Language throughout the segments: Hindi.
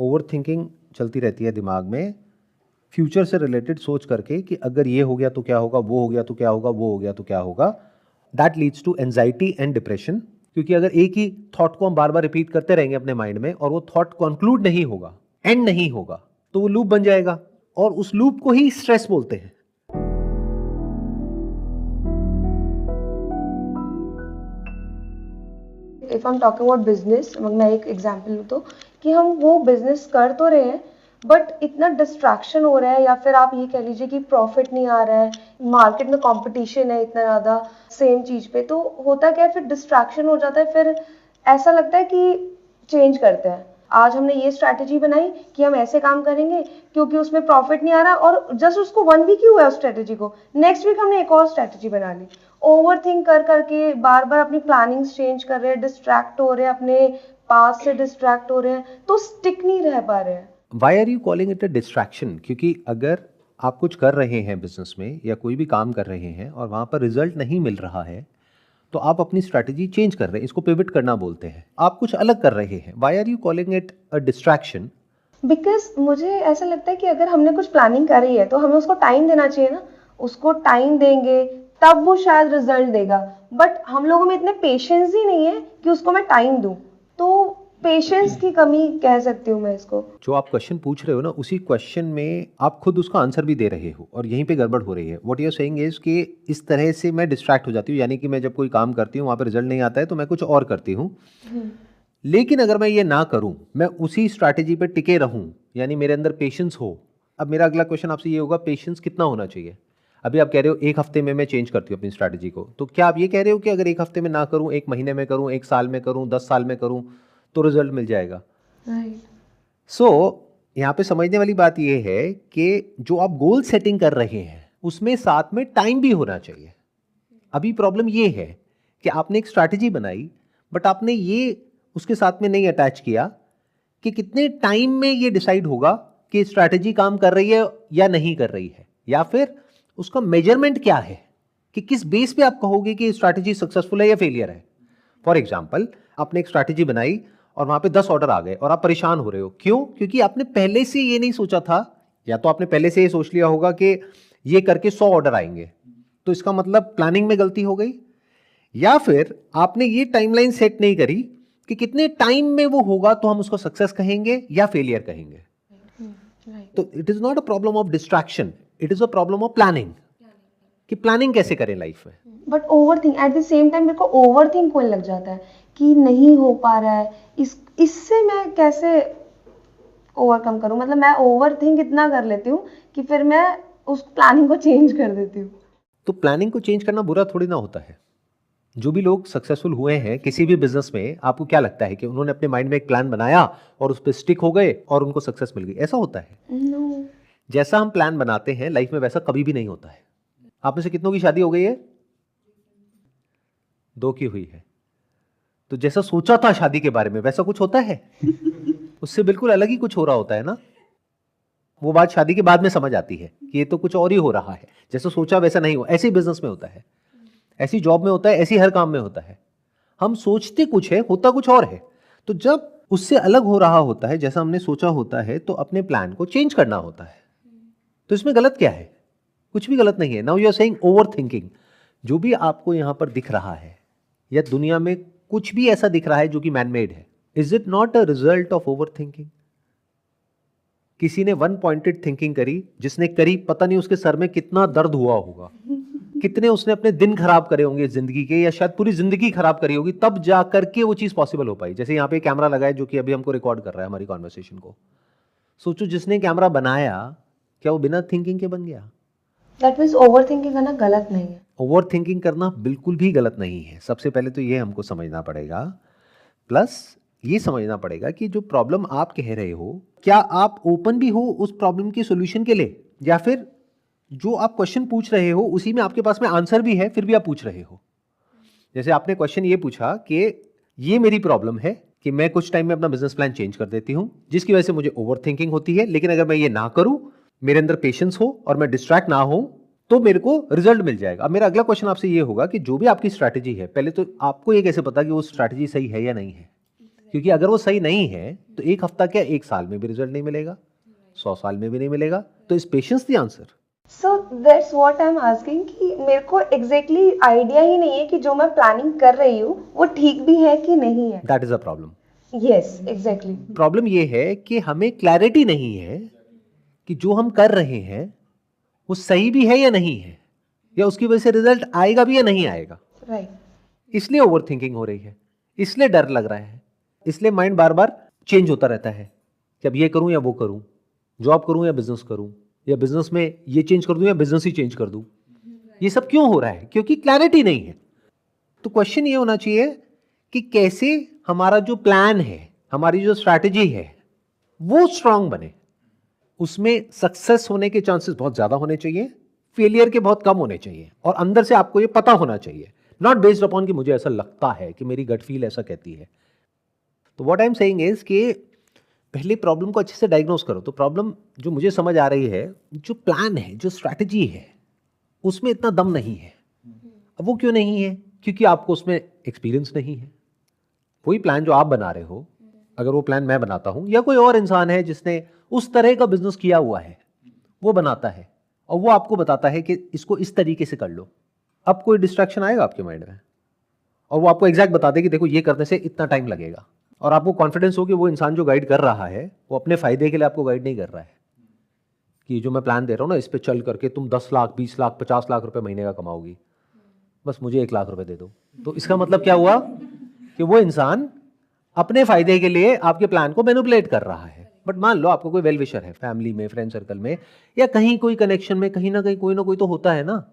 ओवर थिंकिंग चलती रहती है दिमाग में, फ्यूचर से रिलेटेड सोच करके कि अगर ये हो गया तो क्या होगा, वो हो गया तो क्या होगा, वो हो गया तो क्या होगा। That leads to anxiety and depression, क्योंकि अगर एक ही थॉट को हम बार बार रिपीट करते रहेंगे अपने माइंड में और वो थॉट कंक्लूड नहीं होगा, एंड नहीं होगा, तो वो लूप बन जाएगा और उस लूप को ही स्ट्रेस बोलते हैं। If I am talking about business, मैं एक एग्जांपल लूँ तो कि हम वो बिजनेस कर तो रहे हैं बट इतना डिस्ट्रैक्शन हो रहा है, या फिर आप ये कह लीजिए कि प्रॉफिट नहीं आ रहा है, मार्केट में कंपटीशन है इतना ज़्यादा सेम चीज़ पे, तो होता क्या है फिर डिस्ट्रैक्शन हो जाता है। फिर ऐसा लगता है कि चेंज करते हैं, आज हमने ये स्ट्रैटेजी बनाई कि हम ऐसे काम करेंगे क्योंकि उसमें प्रॉफिट नहीं आ रहा, और जस्ट उसको 1 वीक ही हुआ है उस स्ट्रैटेजी को, नेक्स्ट वीक हमने एक और स्ट्रैटेजी बना ली। ओवर थिंक कर करके बार बार अपनी प्लानिंग्स चेंज कर रहे हैं, डिस्ट्रैक्ट हो रहे हैं, अपने पास से डिस्ट्रैक्ट हो रहे हैं, तो स्टिक नहीं रह पा रहे हैं। Why are you calling it a distraction? क्योंकि अगर आप कुछ कर रहे हैं बिजनेस में या कोई भी काम कर रहे हैं और वहाँ पर रिजल्ट नहीं मिल रहा है, तो आप अपनी स्ट्रैटेजी चेंज कर रहे हैं, इसको पिवट करना बोलते हैं। आप कुछ अलग कर रहे हैं, why are you calling it a distraction? Because मुझे ऐसा लगता है कि अगर हमने कुछ प्लानिंग करी है तो हमें उसको टाइम देना चाहिए ना, उसको टाइम देंगे तब वो शायद रिजल्ट देगा, बट हम लोगों में इतने पेशेंस ही नहीं है कि उसको मैं टाइम दूं, तो पेशेंस की कमी कह सकती हूँ मैं इसको। जो आप क्वेश्चन पूछ रहे हो ना, उसी क्वेश्चन में आप खुद उसका आंसर भी दे रहे हो और यहीं पे गड़बड़ हो रही है। What you are saying is कि इस तरह से मैं डिस्ट्रैक्ट हो जाती हूँ, यानी कि मैं जब कोई काम करती हूँ वहाँ पे रिजल्ट नहीं आता है तो मैं कुछ और करती हूँ। लेकिन अगर मैं ये ना करूँ, मैं उसी स्ट्रैटेजी पे टिके रहूँ, यानी मेरे अंदर पेशेंस हो। अब मेरा अगला क्वेश्चन आपसे ये होगा, पेशेंस कितना होना चाहिए? अभी आप कह रहे हो 1 हफ्ते में मैं चेंज करती हूँ अपनी स्ट्रैटेजी को, तो क्या आप ये कह रहे हो कि अगर 1 हफ्ते में ना करूँ, 1 महीने में करूँ, 1 साल में करूँ, 10 साल में करूँ तो रिजल्ट मिल जाएगा? सो यहाँ पे समझने वाली बात यह है कि जो आप गोल सेटिंग कर रहे हैं उसमें साथ में टाइम भी होना चाहिए। अभी प्रॉब्लम ये है कि आपने एक स्ट्रैटेजी बनाई बट आपने ये उसके साथ में नहीं अटैच किया कि कितने टाइम में ये डिसाइड होगा कि स्ट्रैटेजी काम कर रही है या नहीं कर रही है, या फिर उसका मेजरमेंट क्या है कि किस बेस पे आप कहोगे कि स्ट्रैटेजी सक्सेसफुल है या फेलियर है। फॉर एग्जाम्पल, आपने एक स्ट्रैटेजी बनाई और वहां पे 10 ऑर्डर आ गए और आप परेशान हो रहे हो, क्यों? क्योंकि आपने पहले से ये नहीं सोचा था, या तो आपने पहले से ये सोच लिया होगा कि ये करके 100 ऑर्डर आएंगे, तो इसका मतलब प्लानिंग में गलती हो गई, या फिर आपने ये टाइमलाइन सेट नहीं करी कि कितने टाइम में वो होगा तो हम उसको सक्सेस कहेंगे या फेलियर कहेंगे। तो it is not a problem of distraction, it is a problem of planning, कि प्लानिंग कैसे करें लाइफ में। But over think at the same time मेरे को ओवर थिंक होने लग जाता है कि नहीं हो पा रहा है, इससे मैं कैसे ओवरकम करूं, मतलब मैं ओवर थिंक इतना कर लेती हूँ कि फिर मैं उस प्लानिंग को चेंज कर देती हूँ। तो प्लानिंग को चेंज करना बुरा थोड़ी ना होता है। जो भी लोग सक्सेसफुल हुए हैं किसी भी बिजनेस में, आपको क्या लगता है कि उन्होंने अपने माइंड में एक प्लान बनाया और उस पर स्टिक हो गए और उनको सक्सेस मिल गई? ऐसा होता है? No. जैसा हम प्लान बनाते हैं लाइफ में वैसा कभी भी नहीं होता है। आप में से कितनों की शादी हो गई है? 2 की हुई है। तो जैसा सोचा था शादी के बारे में वैसा कुछ होता है? उससे बिल्कुल अलग ही कुछ हो रहा होता है ना। वो बात शादी के बाद में समझ आती है कि ये तो कुछ और ही हो रहा है, जैसा सोचा वैसा नहीं हो। ऐसे ही बिजनेस में होता है, ऐसी जॉब में होता है, ऐसी हर काम में होता है। हम सोचते कुछ है, होता कुछ और है। तो जब उससे अलग हो रहा होता है जैसा हमने सोचा होता है, तो अपने प्लान को चेंज करना होता है। तो इसमें गलत क्या है? कुछ भी गलत नहीं है। Now you are saying over thinking. जो भी आपको यहां पर दिख रहा है या दुनिया में कुछ भी ऐसा दिख रहा है जो कि मैनमेड है, is it not a result of over thinking? किसी ने 1 पॉइंटेड थिंकिंग करी, जिसने करी पता नहीं उसके सर में कितना दर्द हुआ होगा, कितने उसने अपने दिन खराब करे होंगे जिंदगी के, या शायद पूरी जिंदगी खराब करी होगी, तब जा करके वो चीज पॉसिबल हो पाई। जैसे यहाँ पे कैमरा लगा है जो कि अभी हमको रिकॉर्ड कर रहा है हमारी कॉन्वर्सेशन को। सोचो जिसने कैमरा बनाया, क्या वो बिना थिंकिंग के बन गया? दैट मीन्स ओवर थिंकिंग करना गलत नहीं है। ओवर थिंकिंग करना बिल्कुल भी गलत नहीं है। सबसे पहले तो ये हमको समझना पड़ेगा, प्लस ये समझना पड़ेगा कि जो प्रॉब्लम आप कह रहे हो, क्या आप ओपन भी हो उस प्रॉब्लम के सॉल्यूशन के लिए, या फिर जो आप क्वेश्चन पूछ रहे हो उसी में आपके पास में आंसर भी है फिर भी आप पूछ रहे हो। जैसे आपने क्वेश्चन ये पूछा कि ये मेरी प्रॉब्लम है कि मैं कुछ टाइम में अपना बिजनेस प्लान चेंज कर देती हूं जिसकी वजह से मुझे ओवर थिंकिंग होती है, लेकिन अगर मैं ये ना करूं, मेरे अंदर पेशेंस हो और मैं डिस्ट्रैक्ट ना हो, तो मेरे को रिजल्ट मिल जाएगा। अब मेरा अगला क्वेश्चन आपसे ये होगा कि जो भी आपकी स्ट्रैटेजी है, पहले तो आपको ये कैसे पता कि वो स्ट्रैटेजी सही है या नहीं है? क्योंकि अगर वो सही नहीं है तो एक हफ्ता क्या, एक साल में भी रिजल्ट नहीं मिलेगा, 100 साल में भी नहीं मिलेगा। तो इस patience the answer. So that's what I am asking कि मेरे को एग्जैक्टली आइडिया ही नहीं है कि जो मैं प्लानिंग कर रही हूँ वो ठीक भी है कि नहीं है। That is a problem. Yes exactly. Problem ये है कि हमें क्लैरिटी नहीं है कि जो हम कर रहे हैं वो सही भी है या नहीं है, या उसकी वजह से रिजल्ट आएगा भी या नहीं आएगा। राइट। इसलिए ओवर थिंकिंग हो रही है, इसलिए डर लग रहा है, इसलिए माइंड बार बार चेंज होता रहता है कि अब ये करूं या वो करूं, जॉब करूं या बिजनेस करूं, या बिजनेस में ये चेंज कर दूं या बिजनेस ही चेंज कर दूं। ये सब क्यों हो रहा है? क्योंकि क्लैरिटी नहीं है। तो क्वेश्चन ये होना चाहिए कि कैसे हमारा जो प्लान है, हमारी जो स्ट्रैटेजी है, वो स्ट्रांग बने। उसमें सक्सेस होने के चांसेस बहुत ज्यादा होने चाहिए, फेलियर के बहुत कम होने चाहिए, और अंदर से आपको ये पता होना चाहिए, नॉट बेस्ड अपॉन कि मुझे ऐसा लगता है, कि मेरी गट फील ऐसा कहती है। तो what I am saying is कि पहले प्रॉब्लम को अच्छे से डायग्नोस करो। तो प्रॉब्लम जो मुझे समझ आ रही है, जो प्लान है, जो स्ट्रैटेजी है, उसमें इतना दम नहीं है। अब वो क्यों नहीं है? क्योंकि आपको उसमें एक्सपीरियंस नहीं है। कोई प्लान जो आप बना रहे हो, अगर वो प्लान मैं बनाता हूं या कोई और इंसान है जिसने उस तरह का बिजनेस किया हुआ है, वो बनाता है और वो आपको बताता है कि इसको इस तरीके से कर लो, अब कोई डिस्ट्रैक्शन आएगा आपके माइंड में और वो आपको एग्जैक्ट बता दे कि देखो ये करने से इतना टाइम लगेगा, और आपको कॉन्फिडेंस हो कि वो इंसान जो गाइड कर रहा है वो अपने फायदे के लिए आपको गाइड नहीं कर रहा है कि जो मैं प्लान दे रहा हूं ना, इस पे चल करके तुम 10 लाख 20 लाख 50 लाख रुपए महीने का कमाओगी, बस मुझे 1 लाख रुपए दे दो। तो इसका मतलब क्या हुआ कि वो इंसान अपने फायदे के लिए आपके प्लान को मैनिपुलेट कर रहा है। बट मान लो आपको कोई वेल विशर है, फैमिली में, फ्रेंड सर्कल में, या कहीं कोई कनेक्शन में, कहीं ना कोई तो होता है ना,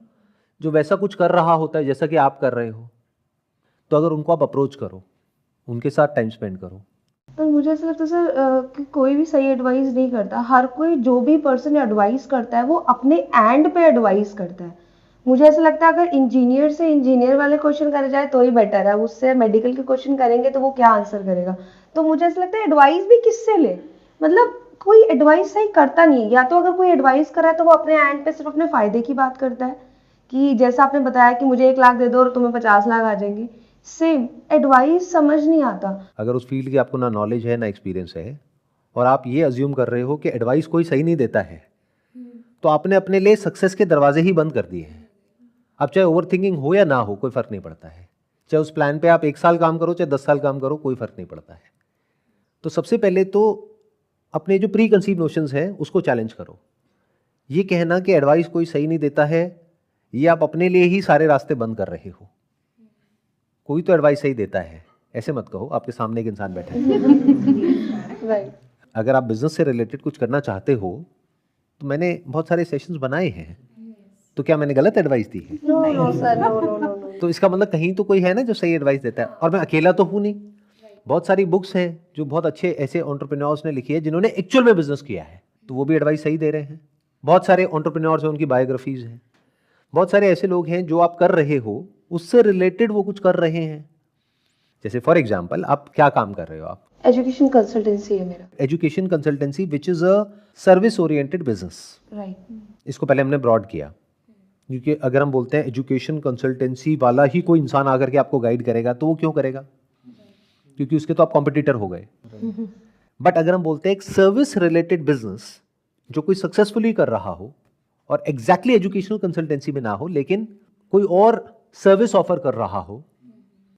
जो वैसा कुछ कर रहा होता है जैसा कि आप कर रहे हो। तो अगर उनको आप अप्रोच करो, उनके साथ टाइम स्पेंड करो। पर मुझे ऐसा लगता है सर कि कोई भी सही एडवाइस नहीं करता। हर कोई जो भी पर्सन एडवाइस करता है वो अपने एंड पे एडवाइस करता है। मुझे ऐसा लगता है अगर इंजीनियर से इंजीनियर वाले क्वेश्चन करे जाए तो ही बेटर है, उससे मेडिकल के क्वेश्चन करेंगे तो वो क्या आंसर करेगा। तो मुझे ऐसा लगता है एडवाइस भी किससे ले, मतलब कोई एडवाइस सही करता नहीं है। या तो अगर कोई एडवाइस कर रहा है तो वो अपने एंड पे सिर्फ अपने फायदे की बात करता है कि जैसा आपने बताया कि मुझे 1 लाख दे दो और तुम्हें 50 लाख आ जाएंगे। सेम एडवाइस समझ नहीं आता। अगर उस फील्ड की आपको ना नॉलेज है ना एक्सपीरियंस है, और आप ये अज्यूम कर रहे हो कि एडवाइस कोई सही नहीं देता है, तो आपने अपने लिए सक्सेस के दरवाजे ही बंद कर दिए हैं। अब चाहे ओवर थिंकिंग हो या ना हो, कोई फर्क नहीं पड़ता है। चाहे उस प्लान पे आप 1 साल काम करो, चाहे 10 साल काम करो, कोई फर्क नहीं पड़ता है। तो सबसे पहले तो अपने जो प्री कंसीव नोशंस हैं उसको चैलेंज करो। ये कहना कि एडवाइस कोई सही नहीं देता है, ये आप अपने लिए ही सारे रास्ते बंद कर रहे हो। कोई तो एडवाइस सही देता है, ऐसे मत कहो। आपके सामने एक इंसान बैठा है। राइट। अगर आप बिजनेस से रिलेटेड कुछ करना चाहते हो तो मैंने बहुत सारे सेशंस बनाए हैं, तो क्या मैंने गलत एडवाइस दी है? No no sir, no no no no. तो इसका मतलब कहीं तो कोई है ना जो सही एडवाइस देता है, और मैं अकेला तो हूं नहीं। बहुत सारी बुक्स हैं जो बहुत अच्छे ऐसे एंटरप्रेन्योर्स ने लिखी है जिन्होंने एक्चुअल में बिजनेस किया है, तो वो भी एडवाइस सही दे रहे हैं। बहुत सारे एंटरप्रेन्योर्स हैं, उनकी बायोग्राफीज हैं। बहुत सारे ऐसे लोग हैं जो आप कर रहे हो उससे रिलेटेड वो कुछ कर रहे हैं। जैसे फॉर एग्जाम्पल, आप क्या काम कर रहे हो? आप एजुकेशन कंसल्टेंसी है मेरा। Education consultancy which is a service oriented business. Right. इसको पहले हमने ब्रॉड किया, क्योंकि अगर हम बोलते हैं एजुकेशन कंसल्टेंसी वाला ही कोई इंसान आकर के आपको गाइड करेगा तो वो क्यों करेगा, क्योंकि उसके तो आप कॉम्पिटिटर हो गए। बट अगर हम बोलते हैं एक सर्विस रिलेटेड बिजनेस जो कोई सक्सेसफुली कर रहा हो और एग्जैक्टली एजुकेशनल कंसल्टेंसी में ना हो, लेकिन कोई और सर्विस ऑफर कर रहा हो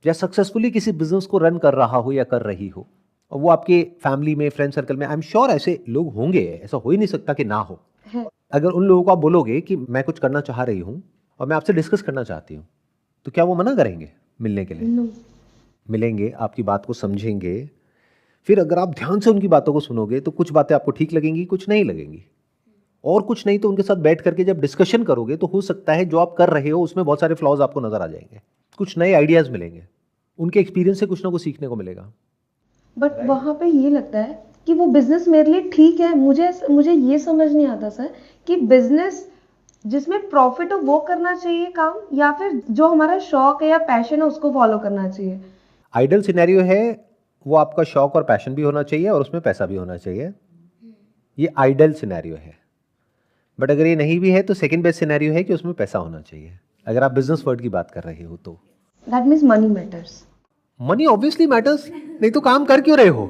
या सक्सेसफुली किसी बिजनेस को रन कर रहा हो या कर रही हो, और वो आपके फैमिली में, फ्रेंड सर्कल में, आई एम श्योर ऐसे लोग होंगे, ऐसा हो ही नहीं सकता कि ना हो। अगर उन लोगों को आप बोलोगे कि मैं कुछ करना चाह रही हूं और मैं आपसे डिस्कस करना चाहती हूं, तो क्या वो मना करेंगे मिलने के लिए? नो। मिलेंगे, आपकी बात को समझेंगे। फिर अगर आप ध्यान से उनकी बातों को सुनोगे तो कुछ बातें आपको ठीक लगेंगी, कुछ नहीं लगेंगी, और कुछ नहीं तो उनके साथ बैठ करके जब डिस्कशन करोगे तो हो सकता है जो आप कर रहे हो उसमें बहुत सारे फ्लॉज आपको नजर आ जाएंगे, कुछ नए आइडियाज मिलेंगे, उनके एक्सपीरियंस से कुछ ना कुछ सीखने को मिलेगा। बट वहां पे ये लगता है कि वो बिजनेस मेरे लिए ठीक है। मुझे ये समझ नहीं आता सर कि बिजनेस जिसमें प्रॉफिट हो वो करना चाहिए काम, या फिर जो हमारा शौक है या पैशन है उसको फॉलो करना चाहिए। आइडियल सिनेरियो है वो आपका शौक और पैशन भी होना चाहिए और उसमें पैसा भी होना चाहिए, ये आइडियल सिनेरियो है। बट अगर ये नहीं भी है तो सेकंड बेस्ट सिनेरियो है कि उसमें पैसा होना चाहिए, अगर आप बिजनेस वर्ड की बात कर रहे हो तो। That means money matters. Money obviously matters, नहीं तो काम कर क्यों रहे हो?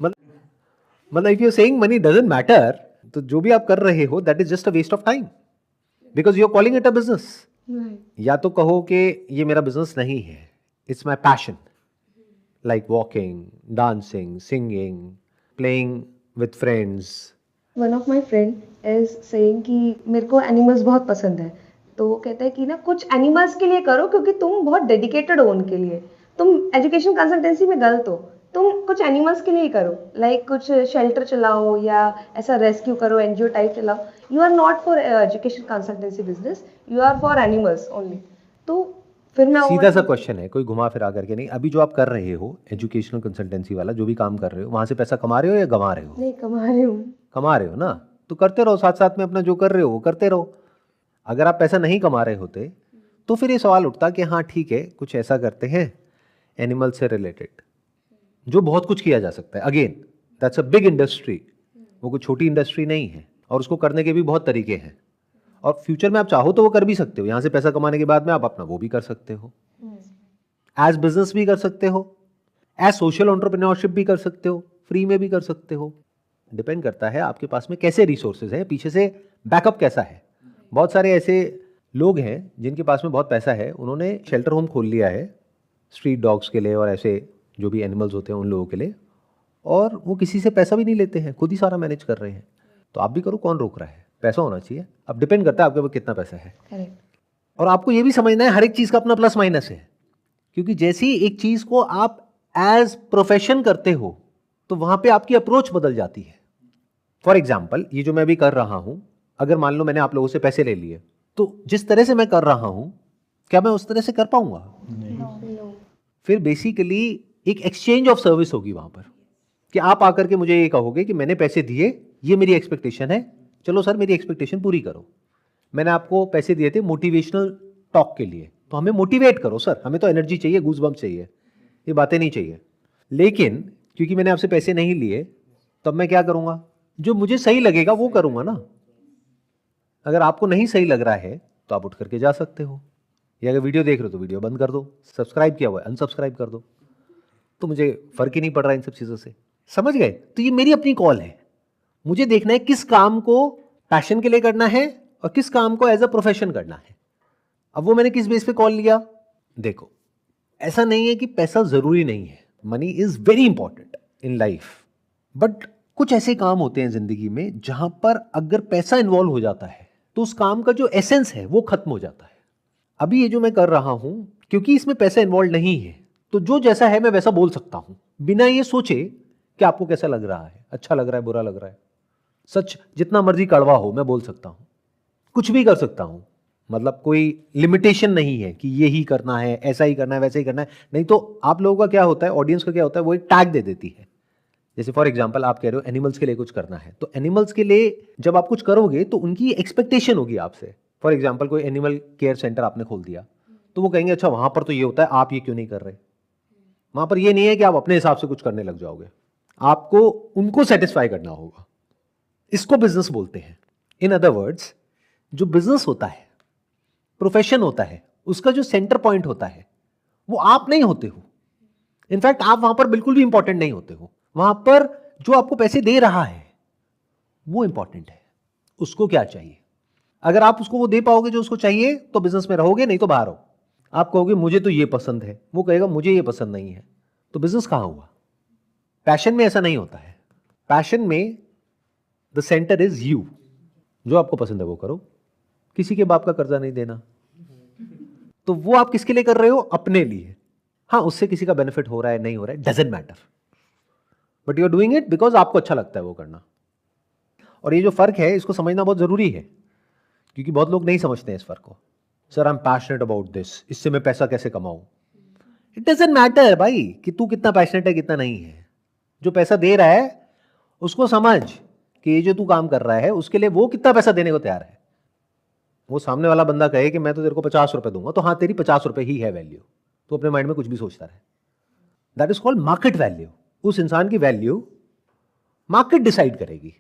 मतलब if you saying money doesn't matter, तो जो भी आप कर रहे हो that is just a waste of time, because you are calling it a business. या तो कहो कि ये मेरा बिजनेस नहीं है, it's my passion, like walking, dancing, singing, playing with friends. One of my friend is saying कि मेरे को एनिमल्स बहुत पसंद है, तो वो कहता है कि ना कुछ एनिमल्स के लिए करो क्योंकि तुम बहुत डेडिकेटेड हो उनके लिए। तुम एजुकेशन कंसल्टेंसी में गलत हो, तुम कुछ एनिमल्स के लिए ही करो, लाइक कुछ शेल्टर चलाओ या ऐसा रेस्क्यू करो, एनजीओ टाइप चलाओ। You are not for education consultancy business, you are for animals only. तो फिर मैं सीधा सा क्वेश्चन है, कोई घुमा फिरा करके नहीं। अभी जो आप कर रहे हो एजुकेशनल कंसल्टेंसी वाला जो भी काम कर रहे हो, वहां से पैसा कमा रहे हो या गंवा रहे हो? नहीं कमा रही हूँ। कमा रहे हो ना, तो करते रहो, साथ साथ में अपना जो कर रहे हो वो करते रहो। अगर आप पैसा नहीं कमा रहे होते तो फिर ये सवाल उठता कि हाँ ठीक है, कुछ ऐसा करते हैं एनिमल से रिलेटेड, जो बहुत कुछ किया जा सकता है। Again that's a big industry, वो कोई छोटी इंडस्ट्री नहीं है, और उसको करने के भी बहुत तरीके हैं। और फ्यूचर में आप चाहो तो वो कर भी सकते हो, यहाँ से पैसा कमाने के बाद में आप अपना वो भी कर सकते हो, एज बिजनेस भी कर सकते हो, एज सोशल एंटरप्रेन्योरशिप भी कर सकते हो, फ्री में भी कर सकते हो। डिपेंड करता है आपके पास में कैसे रिसोर्सेज हैं, पीछे से बैकअप कैसा है। बहुत सारे ऐसे लोग हैं जिनके पास में बहुत पैसा है, उन्होंने शेल्टर होम खोल लिया है स्ट्रीट डॉग्स के लिए और ऐसे जो भी एनिमल्स होते हैं उन लोगों के लिए, और वो किसी से पैसा भी नहीं लेते हैं, खुद ही सारा मैनेज कर रहे हैं। तो आप भी करो, कौन रोक रहा है? पैसा होना चाहिए। अब डिपेंड करता है आपके पास कितना पैसा है। करेक्ट। और आपको ये भी समझना है हर एक चीज़ का अपना प्लस माइनस है, क्योंकि जैसी एक चीज़ को आप एज प्रोफेशन करते हो तो वहाँ पे आपकी अप्रोच बदल जाती है। फॉर एग्जाम्पल, ये जो मैं भी कर रहा हूँ, अगर मान लो मैंने आप लोगों से पैसे ले लिए, तो जिस तरह से मैं कर रहा हूँ क्या मैं उस तरह से कर पाऊंगा? फिर बेसिकली एक एक्सचेंज ऑफ सर्विस होगी वहां पर, कि आप आकर के मुझे ये कहोगे कि मैंने पैसे दिए, ये मेरी एक्सपेक्टेशन है, चलो सर मेरी एक्सपेक्टेशन पूरी करो। मैंने आपको पैसे दिए थे मोटिवेशनल टॉक के लिए, तो हमें मोटिवेट करो सर, हमें तो एनर्जी चाहिए, गूज़बम्प चाहिए, ये बातें नहीं चाहिए। लेकिन क्योंकि मैंने आपसे पैसे नहीं लिए, तब मैं क्या करूंगा? जो मुझे सही लगेगा वो करूंगा ना। अगर आपको नहीं सही लग रहा है तो आप उठ करके जा सकते हो, या अगर वीडियो देख रहे हो तो वीडियो बंद कर दो, सब्सक्राइब किया हुआ है अनसब्सक्राइब कर दो, तो मुझे फर्क ही नहीं पड़ रहा इन सब चीज़ों से। समझ गए? तो ये मेरी अपनी कॉल है, मुझे देखना है किस काम को पैशन के लिए करना है और किस काम को एज अ प्रोफेशन करना है। अब वो मैंने किस बेस पे कॉल लिया? देखो, ऐसा नहीं है कि पैसा जरूरी नहीं है, money is very important in life, but कुछ ऐसे काम होते हैं जिंदगी में जहां पर अगर पैसा इन्वॉल्व हो जाता है तो उस काम का जो एसेंस है वो खत्म हो जाता है। अभी ये जो मैं कर रहा हूं, क्योंकि इसमें पैसा इन्वॉल्व नहीं है, तो जो जैसा है मैं वैसा बोल सकता हूं, बिना ये सोचे कि आपको कैसा लग रहा है, अच्छा लग रहा है, बुरा लग रहा है। सच जितना मर्जी कड़वा हो मैं बोल सकता हूं, कुछ भी कर सकता हूं, मतलब कोई लिमिटेशन नहीं है कि ये ही करना है, ऐसा ही करना है, वैसा ही करना है। नहीं तो आप लोगों का क्या होता है, ऑडियंस का क्या होता है, वो एक टैग दे देती है। जैसे फॉर एग्जांपल आप कह रहे हो एनिमल्स के लिए कुछ करना है, तो एनिमल्स के लिए जब आप कुछ करोगे तो उनकी एक्सपेक्टेशन होगी आपसे। फॉर एग्जांपल कोई एनिमल केयर सेंटर आपने खोल दिया, तो वो कहेंगे अच्छा वहां पर तो ये होता है, आप ये क्यों नहीं कर रहे? वहां पर ये नहीं है कि आप अपने हिसाब से कुछ करने लग जाओगे, आपको उनको सेटिस्फाई करना होगा। इसको बिजनेस बोलते हैं। इन अदर वर्ड्स, जो बिजनेस होता है, प्रोफेशन होता है, उसका जो सेंटर पॉइंट होता है वो आप नहीं होते हो। इनफैक्ट आप वहां पर बिल्कुल भी इंपॉर्टेंट नहीं होते हो, वहां पर जो आपको पैसे दे रहा है वो इंपॉर्टेंट है। उसको क्या चाहिए? अगर आप उसको वो दे पाओगे जो उसको चाहिए तो बिजनेस में रहोगे, नहीं तो बाहर हो। आप कहोगे मुझे तो ये पसंद है, वो कहेगा मुझे ये पसंद नहीं है, तो बिजनेस कहां हुआ? पैशन में ऐसा नहीं होता है। पैशन में द सेंटर इज यू। जो आपको पसंद है वो करो, किसी के बाप का कर्जा नहीं देना, तो वो आप किसके लिए कर रहे हो? अपने लिए। हाँ, उससे किसी का बेनिफिट हो रहा है नहीं हो रहा है doesn't matter, but you are doing it because आपको अच्छा लगता है वो करना। और ये जो फर्क है इसको समझना बहुत जरूरी है, क्योंकि बहुत लोग नहीं समझते हैं इस फर्क को। Sir I am passionate about this, इससे मैं पैसा कैसे कमाऊं? इट डजंट मैटर भाई कि तू कितना पैशनेट है कितना नहीं है। जो पैसा दे रहा है उसको समझ कि ये जो तू काम कर रहा है उसके लिए वो कितना पैसा देने को तैयार है। वो सामने वाला बंदा कहे कि मैं तो तेरे को 50 रुपए दूंगा, तो हाँ तेरी 50 रुपए ही है वैल्यू, तो अपने माइंड में कुछ भी सोचता रहे। That is called market value. उस इंसान की वैल्यू मार्केट डिसाइड करेगी,